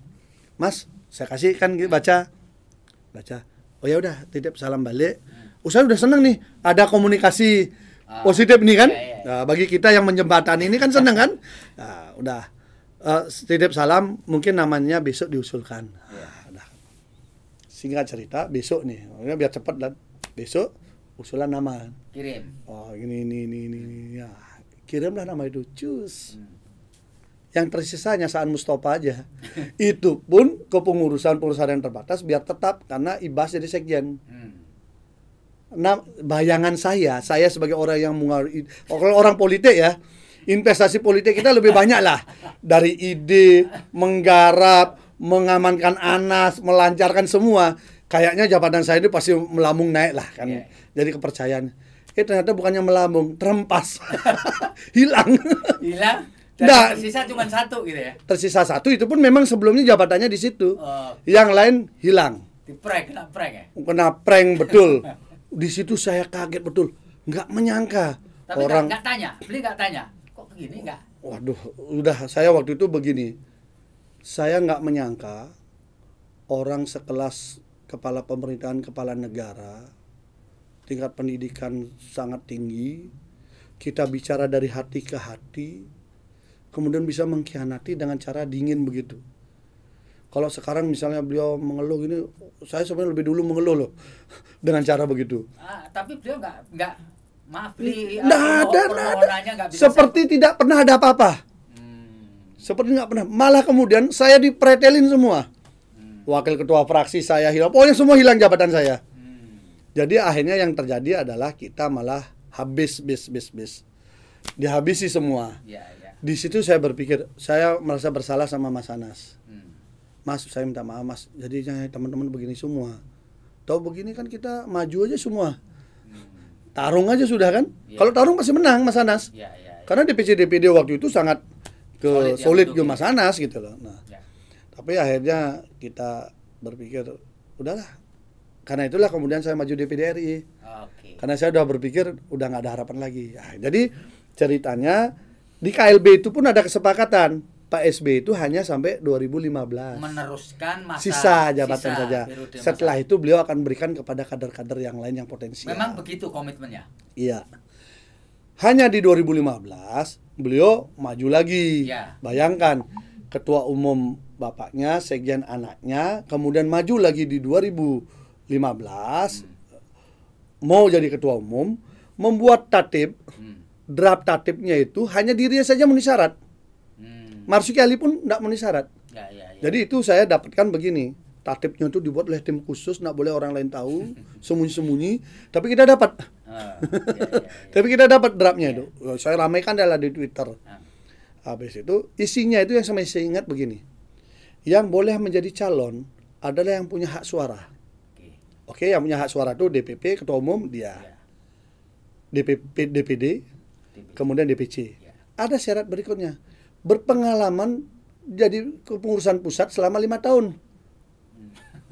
Mas, saya kasih kan baca. Oh ya udah, titip salam balik. Saya udah seneng nih, ada komunikasi positif nih kan. Nah, bagi kita yang menjembatani ini kan seneng kan. Nah, udah titip salam, mungkin namanya besok diusulkan. Udah. Singkat cerita, besok nih, biar cepat dan besok usulan nama. Kirim. Oh ini. Ya, kirimlah nama itu, cus. Yang tersisanya Saan Mustafa aja. Itu pun kepengurusan perusahaan yang terbatas biar tetap karena Ibas jadi sekjen. Nah, bayangan saya sebagai orang yang orang politik ya, investasi politik kita lebih banyak lah. Dari ide, menggarap, mengamankan Anas, melancarkan semua. Kayaknya jabatan saya itu pasti melambung naik lah kan. Jadi kepercayaan. Ternyata bukannya melambung, terhempas. Hilang. Dan tersisa cuma satu gitu ya. Tersisa satu, itu pun memang sebelumnya jabatannya di situ. Yang lain hilang. Kena prank ya? Kena prank betul. Di situ saya kaget betul, nggak menyangka. Tapi orang nggak tanya, beli nggak tanya, kok begini nggak? Waduh, udah saya waktu itu begini, saya nggak menyangka orang sekelas kepala pemerintahan, kepala negara, tingkat pendidikan sangat tinggi, kita bicara dari hati ke hati, kemudian bisa mengkhianati dengan cara dingin begitu. Kalau sekarang misalnya beliau mengeluh gini, saya sebenarnya lebih dulu mengeluh loh dengan cara begitu. Tapi beliau nggak maaf beli. Nggak bisa. Seperti tidak pernah ada apa-apa. Seperti nggak pernah. Malah kemudian saya dipretelin semua. Wakil ketua fraksi saya hilang. Pokoknya semua hilang jabatan saya. Jadi akhirnya yang terjadi adalah kita malah habis. Dihabisi semua. Di situ saya berpikir, saya merasa bersalah sama Mas Anas. Mas, saya minta maaf Mas, jadinya teman-teman begini semua. Tahu begini kan kita maju aja semua. Tarung aja sudah kan. Kalau tarung pasti menang Mas Anas. Karena DPD waktu itu sangat solid ke Mas Anas gitu loh. Nah, tapi akhirnya kita berpikir, udahlah. Karena itulah kemudian saya maju DPD RI. Karena saya udah berpikir udah nggak ada harapan lagi. Nah, jadi ceritanya di KLB itu pun ada kesepakatan. Pak SBY itu hanya sampai 2015. Meneruskan masa sisa jabatan saja. Setelah itu beliau akan berikan kepada kader-kader yang lain yang potensial. Memang begitu komitmennya? Iya. Hanya di 2015 beliau maju lagi. Bayangkan, ketua umum bapaknya, sekjen anaknya, kemudian maju lagi di 2015 mau jadi ketua umum, membuat tatib. Draft tatibnya itu hanya dirinya saja memenuhi syarat. Marzuki Ali pun tidak memenuhi syarat. Jadi itu saya dapatkan begini, tatibnya itu dibuat oleh tim khusus, tidak boleh orang lain tahu, sembunyi-sembunyi. Tapi kita dapat, tapi kita dapat draftnya itu. Saya ramaikan adalah di Twitter. Habis itu isinya itu yang saya masih ingat begini, yang boleh menjadi calon adalah yang punya hak suara. Oke, yang punya hak suara itu DPP, ketua umum dia, DPD, kemudian DPC. Ada syarat berikutnya, berpengalaman jadi kepengurusan pusat selama 5 tahun.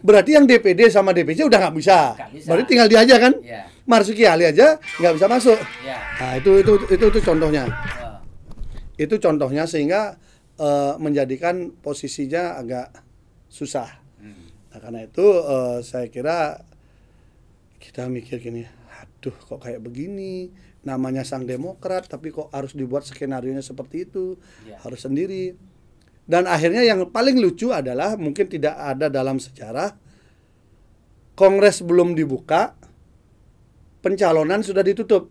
Berarti yang DPD sama DPC udah nggak bisa. Berarti tinggal dia aja kan. Marzuki Ali aja nggak bisa masuk. Nah, itu contohnya. Itu contohnya sehingga menjadikan posisinya agak susah. Nah, karena itu saya kira kita mikir gini, aduh kok kayak begini, namanya sang Demokrat tapi kok harus dibuat skenarionya seperti itu, harus sendiri. Dan akhirnya yang paling lucu adalah mungkin tidak ada dalam sejarah, Kongres belum dibuka, pencalonan sudah ditutup.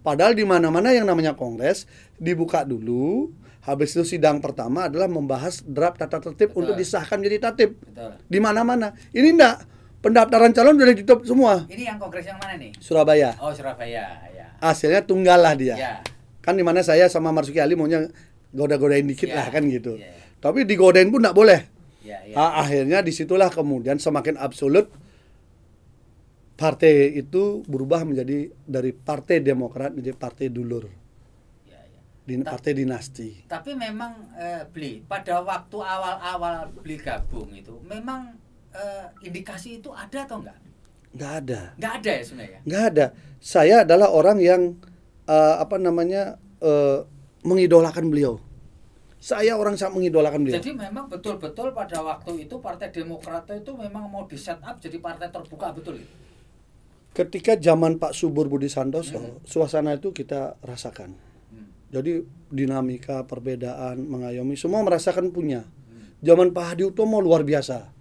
Padahal di mana-mana yang namanya Kongres dibuka dulu, habis itu sidang pertama adalah membahas draft tata tertib untuk disahkan jadi tatib. Di mana-mana. Ini enggak, pendaftaran calon sudah ditutup semua. Ini yang Kongres yang mana nih? Surabaya. Oh, Surabaya, ya. Hasilnya tunggal lah dia. Ya. Kan di mana saya sama Marzuki Ali maunya goda-godain dikit lah kan gitu. Ya. Tapi digodain pun enggak boleh. Ya. Akhirnya disitulah kemudian semakin absolut partai itu berubah menjadi dari Partai Demokrat menjadi Partai Dulur. Partai dinasti. Tapi memang Bli, pada waktu awal-awal Bli gabung itu memang indikasi itu ada atau enggak? Enggak ada. Enggak ada ya sebenarnya? Enggak ada. Saya adalah orang yang mengidolakan beliau. Saya orang sangat mengidolakan beliau. Jadi memang betul-betul pada waktu itu Partai Demokrat itu memang mau di set up jadi partai terbuka, betul itu? Ketika zaman Pak Subur Budi Santoso, suasana itu kita rasakan. Jadi dinamika, perbedaan, mengayomi, semua merasakan punya. Zaman Pak Hadi Utomo luar biasa.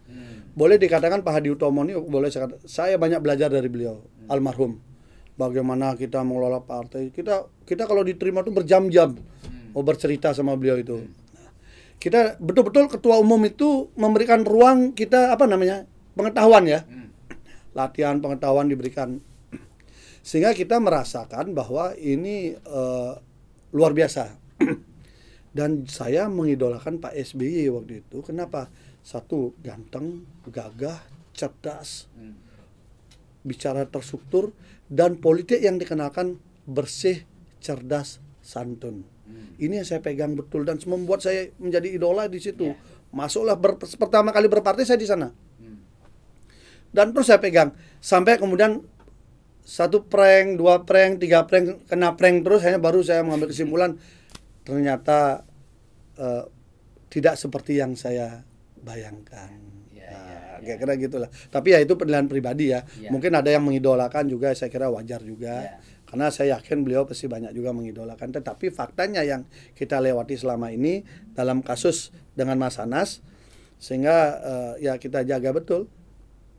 Boleh dikatakan Pak Hadi Utomo ini, saya banyak belajar dari beliau, almarhum. Bagaimana kita mengelola partai. Kita kalau diterima itu berjam-jam mau bercerita sama beliau itu. Nah, kita betul-betul ketua umum itu memberikan ruang kita pengetahuan ya. Latihan pengetahuan diberikan. Sehingga kita merasakan bahwa ini luar biasa. Dan saya mengidolakan Pak SBY waktu itu. Kenapa? Satu, ganteng, gagah, cerdas, bicara terstruktur, dan politik yang dikenalkan bersih, cerdas, santun. Ini yang saya pegang betul dan membuat saya menjadi idola di situ. Masuklah pertama kali berpartai saya di sana. Dan terus saya pegang sampai kemudian 1 prank, 2 prank, 3 prank, kena prank terus, hanya baru saya mengambil kesimpulan ternyata tidak seperti yang saya bayangkan. Kira-kira gitulah. Tapi ya itu penilaian pribadi ya. Mungkin ada yang mengidolakan juga, saya kira wajar juga. Karena saya yakin beliau pasti banyak juga mengidolakan. Tetapi faktanya yang kita lewati selama ini dalam kasus dengan Mas Anas, sehingga ya kita jaga betul.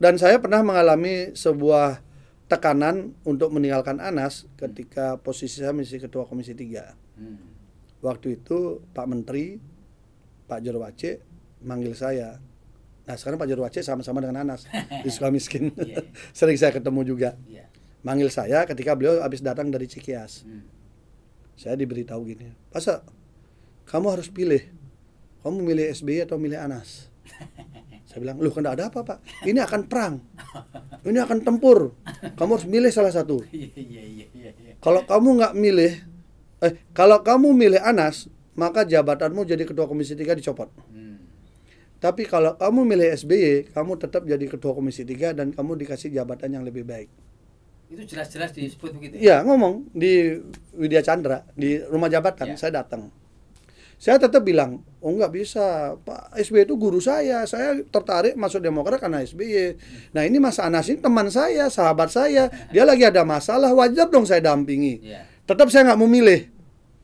Dan saya pernah mengalami sebuah tekanan untuk meninggalkan Anas ketika posisi saya menjadi Ketua Komisi 3. Waktu itu Pak Menteri, Pak Jarwace manggil saya. Nah sekarang Pak Jarwace sama-sama dengan Anas di Sukamiskin. Sering saya ketemu juga. Manggil saya ketika beliau habis datang dari Cikias. Saya diberitahu gini, Pak, kamu harus pilih. Kamu milih SBY atau milih Anas? Saya bilang, loh kan ada apa Pak? Ini akan perang. Ini akan tempur. Kamu harus milih salah satu. Kalau kamu nggak milih, kalau kamu milih Anas, maka jabatanmu jadi Ketua Komisi 3 dicopot. Tapi kalau kamu milih SBY, kamu tetap jadi Ketua Komisi 3 dan kamu dikasih jabatan yang lebih baik. Itu jelas-jelas disebut begitu? Iya, ngomong di Widya Chandra, di rumah jabatan, saya datang. Saya tetap bilang, oh nggak bisa, Pak SBY itu guru saya tertarik masuk Demokrat karena SBY. Nah ini Mas Anas ini teman saya, sahabat saya, dia lagi ada masalah, wajar dong saya dampingi. Tetap saya nggak mau milih.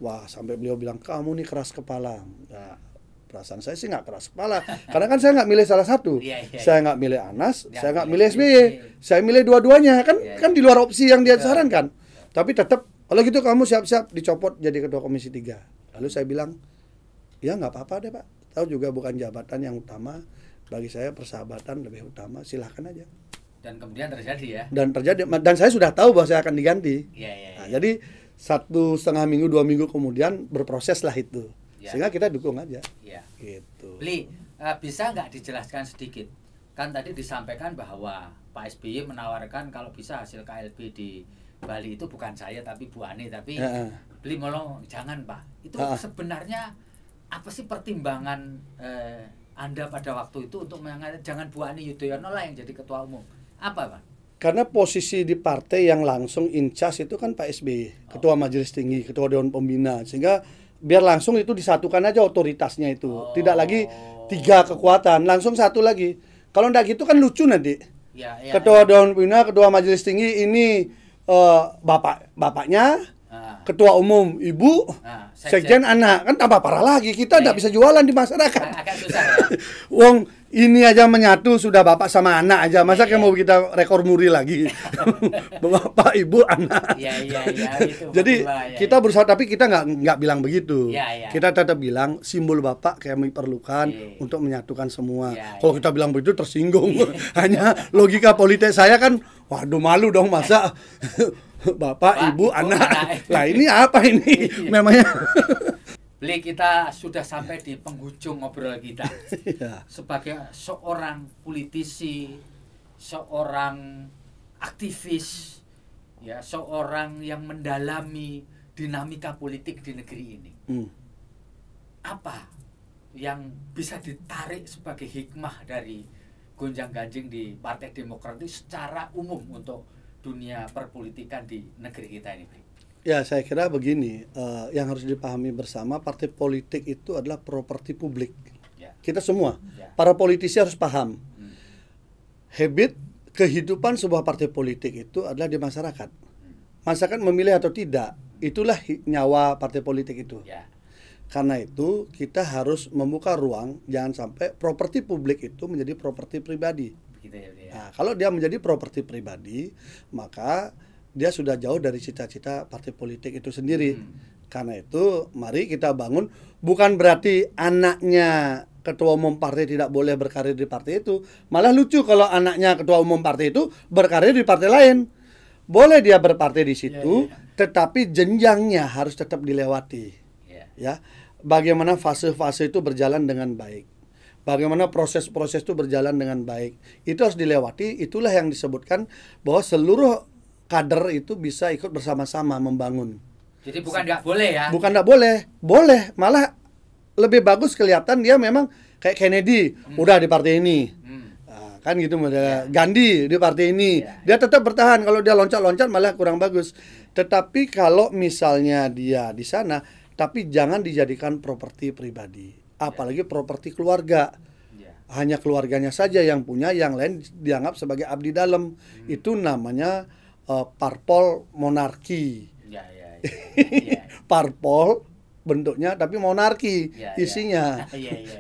Wah, sampai beliau bilang, kamu nih keras kepala. Nah, perasaan saya sih nggak keras kepala, karena kan saya nggak milih salah satu. Saya nggak milih Anas, saya nggak milih SBY. Saya milih dua-duanya, kan di luar opsi yang dia sarankan. Tapi tetap, kalau gitu kamu siap-siap dicopot jadi Ketua Komisi 3. Lalu saya bilang, ya nggak apa-apa deh Pak, tahu juga bukan jabatan yang utama, bagi saya persahabatan lebih utama, silahkan aja. Dan kemudian terjadi ya? Dan saya sudah tahu bahwa saya akan diganti. Nah, jadi 1,5 minggu, 2 minggu kemudian berproses lah itu, sehingga kita dukung aja. Gitu. Bli, bisa nggak dijelaskan sedikit? Kan tadi disampaikan bahwa Pak SBY menawarkan kalau bisa hasil KLB di Bali itu bukan saya tapi Bu Ani, tapi Bli molong jangan Pak. Itu sebenarnya apa sih pertimbangan Anda pada waktu itu untuk mengatakan jangan Bu Ani Yudhoyono lah yang jadi ketua umum? Apa Pak? Karena posisi di partai yang langsung in charge itu kan Pak SBY, ketua Majelis Tinggi, ketua Dewan Pembina, sehingga biar langsung itu disatukan aja otoritasnya itu. Tidak lagi 3 kekuatan, langsung satu lagi. Kalau ndak gitu kan lucu nanti. Ya, Ketua Dewan Pembina, Ketua Majelis Tinggi ini bapaknya, Ketua Umum Ibu, Sekjen anak, kan tambah parah lagi, kita ndak bisa jualan di masyarakat. Agak susah ya. Wong ini aja menyatu sudah bapak sama anak aja, masa kayak mau kita rekor muri lagi. Bapak, ibu, anak. Iya itu. Jadi kita berusaha, tapi kita nggak bilang begitu. Ya. Kita tetap bilang simbol bapak kayak diperlukan untuk menyatukan semua. Kalau kita bilang begitu tersinggung. Hanya logika politik saya kan, waduh malu dong masa bapak, ibu, anak. Lah ini apa ini? Memangnya. Beli, kita sudah sampai di penghujung ngobrol kita. Sebagai seorang politisi, seorang aktivis, ya, seorang yang mendalami dinamika politik di negeri ini. Apa yang bisa ditarik sebagai hikmah dari gonjang-ganjing di Partai Demokrat secara umum untuk dunia perpolitikan di negeri kita ini, Bli? Ya, saya kira begini, yang harus dipahami bersama, partai politik itu adalah properti publik. Kita semua, para politisi harus paham. Habit kehidupan sebuah partai politik itu adalah di masyarakat. Masyarakat memilih atau tidak, itulah nyawa partai politik itu. Karena itu kita harus membuka ruang, jangan sampai properti publik itu menjadi properti pribadi. Nah, kalau dia menjadi properti pribadi, maka dia sudah jauh dari cita-cita partai politik itu sendiri. Karena itu mari kita bangun, bukan berarti anaknya ketua umum partai tidak boleh berkarir di partai itu. Malah lucu kalau anaknya ketua umum partai itu berkarir di partai lain. Boleh dia berpartai di situ, tetapi jenjangnya harus tetap dilewati. Ya, bagaimana fase-fase itu berjalan dengan baik. Bagaimana proses-proses itu berjalan dengan baik. Itu harus dilewati, itulah yang disebutkan bahwa seluruh kader itu bisa ikut bersama-sama membangun. Jadi bukan nggak boleh ya? Bukan nggak boleh, boleh. Malah lebih bagus kelihatan dia memang kayak Kennedy, udah di partai ini. Nah, kan gitu, Gandhi di partai ini. Dia tetap bertahan. Kalau dia loncat-loncat malah kurang bagus. Tetapi kalau misalnya dia di sana, tapi jangan dijadikan properti pribadi. Apalagi properti keluarga. Hanya keluarganya saja yang punya, yang lain dianggap sebagai abdi dalam. Itu namanya parpol monarki. Parpol bentuknya tapi monarki isinya.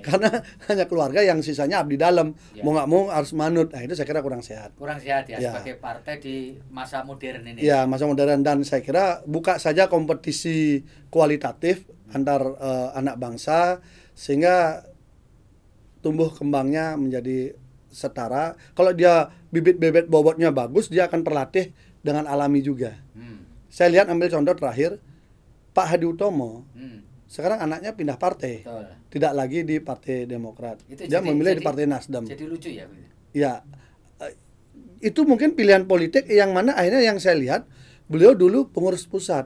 Karena hanya keluarga yang sisanya abdi dalam. Mau nggak mau harus manut. Nah, itu saya kira kurang sehat. Kurang sehat ya sebagai partai di masa modern ini. Ya, masa modern, dan saya kira buka saja kompetisi kualitatif antar anak bangsa sehingga tumbuh kembangnya menjadi setara. Kalau dia bibit-bibit bobotnya bagus, dia akan terlatih dengan alami juga. Saya lihat, ambil contoh terakhir, Pak Hadi Utomo. Sekarang anaknya pindah partai. Tidak lagi di Partai Demokrat. Dia memilih di Partai Nasdem. Jadi lucu ya? Ya, itu mungkin pilihan politik yang mana akhirnya yang saya lihat, beliau dulu pengurus pusat.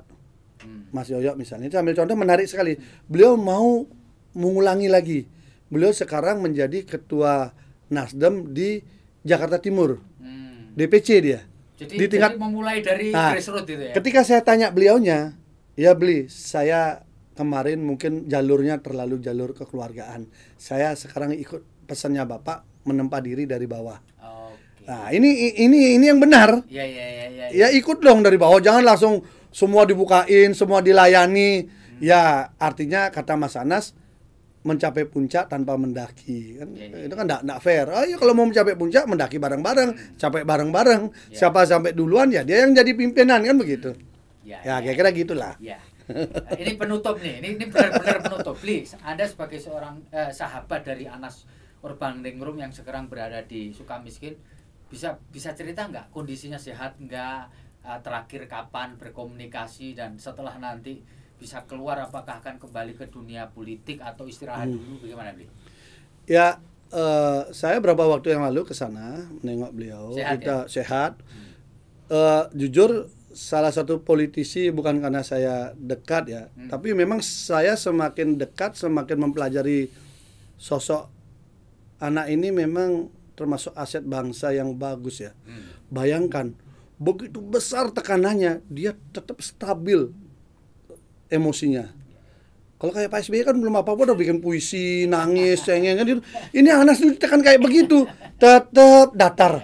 Mas Yoyo misalnya, itu ambil contoh menarik sekali. Beliau mau mengulangi lagi. Beliau sekarang menjadi ketua Nasdem di Jakarta Timur. DPC dia. Jadi memulai dari grassroots itu ya? Ketika saya tanya beliaunya, ya Beli, saya kemarin mungkin jalurnya terlalu jalur kekeluargaan. Saya sekarang ikut pesannya Bapak menempa diri dari bawah. Nah, ini yang benar. Ya ikut dong dari bawah, jangan langsung semua dibukain, semua dilayani. Ya, artinya kata Mas Anas, mencapai puncak tanpa mendaki kan, itu kan enggak fair. Ayo kalau mau mencapai puncak mendaki bareng-bareng, capai bareng-bareng. Siapa sampai duluan ya dia yang jadi pimpinan, kan begitu. Kira-kira gitulah. Ini penutup nih, ini benar-benar penutup. Please, Anda sebagai seorang sahabat dari Anas Urbaningrum yang sekarang berada di Sukamiskin, bisa cerita nggak kondisinya sehat nggak, terakhir kapan berkomunikasi, dan setelah nanti bisa keluar apakah akan kembali ke dunia politik atau istirahat dulu, bagaimana Bli? Ya, saya beberapa waktu yang lalu ke sana menengok beliau. Sehat. Jujur salah satu politisi, bukan karena saya dekat ya, tapi memang saya semakin dekat, semakin mempelajari sosok anak ini, memang termasuk aset bangsa yang bagus ya. Bayangkan, begitu besar tekanannya, dia tetap stabil emosinya. Kalau kayak Pak SBY kan belum apa-apa udah bikin puisi, nangis, cengeng kan gitu. Ini Anas ditekan kayak begitu, tetap datar.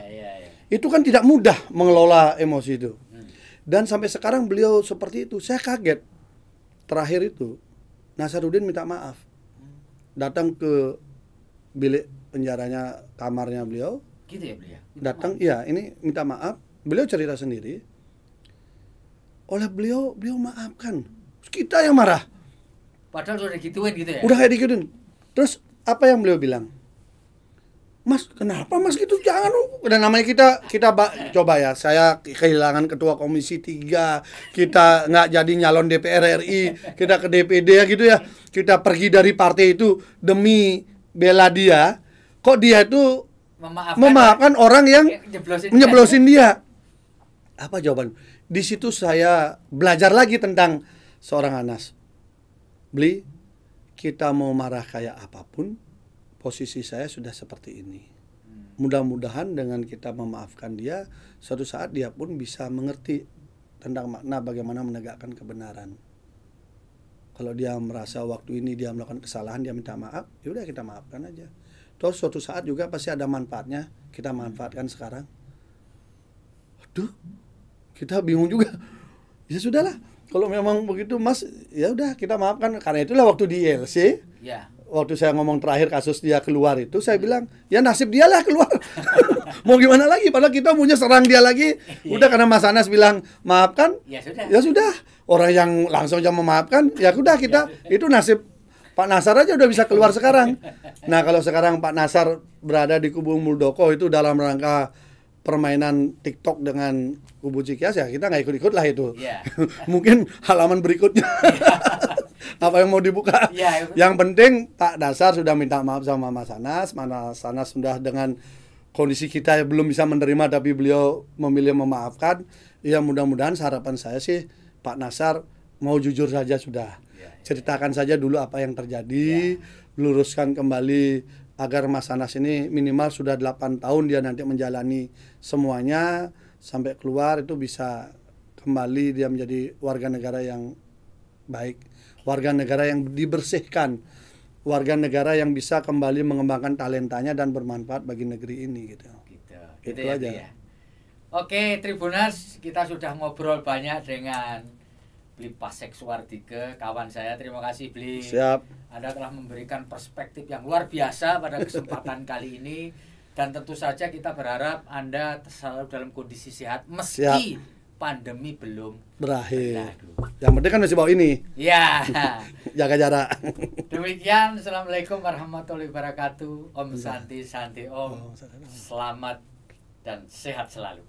Itu kan tidak mudah mengelola emosi itu. Dan sampai sekarang beliau seperti itu. Saya kaget. Terakhir itu Nasaruddin minta maaf. Datang ke bilik penjaranya, kamarnya beliau. Gitu ya beliau. Datang, iya, ini minta maaf. Beliau cerita sendiri. Oleh beliau maafkan. Kita yang marah. Padahal udah digituin gitu ya? Udah kayak digituin. Terus apa yang beliau bilang? Mas, kenapa Mas gitu? Jangan. Dan namanya kita coba ya. Saya kehilangan ketua komisi 3. Kita nggak jadi nyalon DPR RI. Kita ke DPD ya gitu ya. Kita pergi dari partai itu demi bela dia. Kok dia itu memaafkan orang yang nyeblosin dia? Apa jawaban? Di situ saya belajar lagi tentang seorang Anas. Beli, kita mau marah kayak apapun, posisi saya sudah seperti ini. Mudah-mudahan dengan kita memaafkan dia, suatu saat dia pun bisa mengerti tentang makna bagaimana menegakkan kebenaran. Kalau dia merasa waktu ini dia melakukan kesalahan, dia minta maaf, ya udah kita maafkan aja. Terus suatu saat juga pasti ada manfaatnya, kita manfaatkan sekarang. Aduh, kita bingung juga. Ya sudahlah. Kalau memang begitu Mas, ya udah kita maafkan. Karena itulah waktu di ILC, ya. Waktu saya ngomong terakhir kasus dia keluar itu, saya bilang, ya nasib dia lah keluar. Mau gimana lagi? Padahal kita punya serang dia lagi. Udah karena Mas Anas bilang maafkan, ya sudah. Orang yang langsung aja memaafkan, ya udah kita, itu nasib Pak Nasar aja udah bisa keluar sekarang. Nah kalau sekarang Pak Nasar berada di kubu Muldoko itu dalam rangka permainan TikTok dengan kubu Cikias, ya kita nggak ikut-ikut lah itu. Mungkin halaman berikutnya apa yang mau dibuka. Yang penting Pak Nasar sudah minta maaf sama Mas Anas. Mas Anas sudah dengan kondisi kita belum bisa menerima tapi beliau memilih memaafkan. Ya mudah-mudahan harapan saya sih Pak Nasar mau jujur saja sudah. Ceritakan saja dulu apa yang terjadi, luruskan kembali agar Mas Anas ini minimal sudah 8 tahun dia nanti menjalani semuanya sampai keluar itu bisa kembali dia menjadi warga negara yang baik, warga negara yang dibersihkan, warga negara yang bisa kembali mengembangkan talentanya dan bermanfaat bagi negeri ini gitu. Itu ya, aja. Ya. Oke, Tribuners, kita sudah ngobrol banyak dengan Bli Pasek Suardike, kawan saya. Terima kasih Bli. Siap. Anda telah memberikan perspektif yang luar biasa pada kesempatan kali ini. Dan tentu saja kita berharap Anda selalu dalam kondisi sehat meski pandemi belum berakhir. Yang penting kan masih bawa ini. Ya. Jaga jarak. Demikian, Assalamualaikum warahmatullahi wabarakatuh. Om Santi Santi Om. Selamat dan sehat selalu.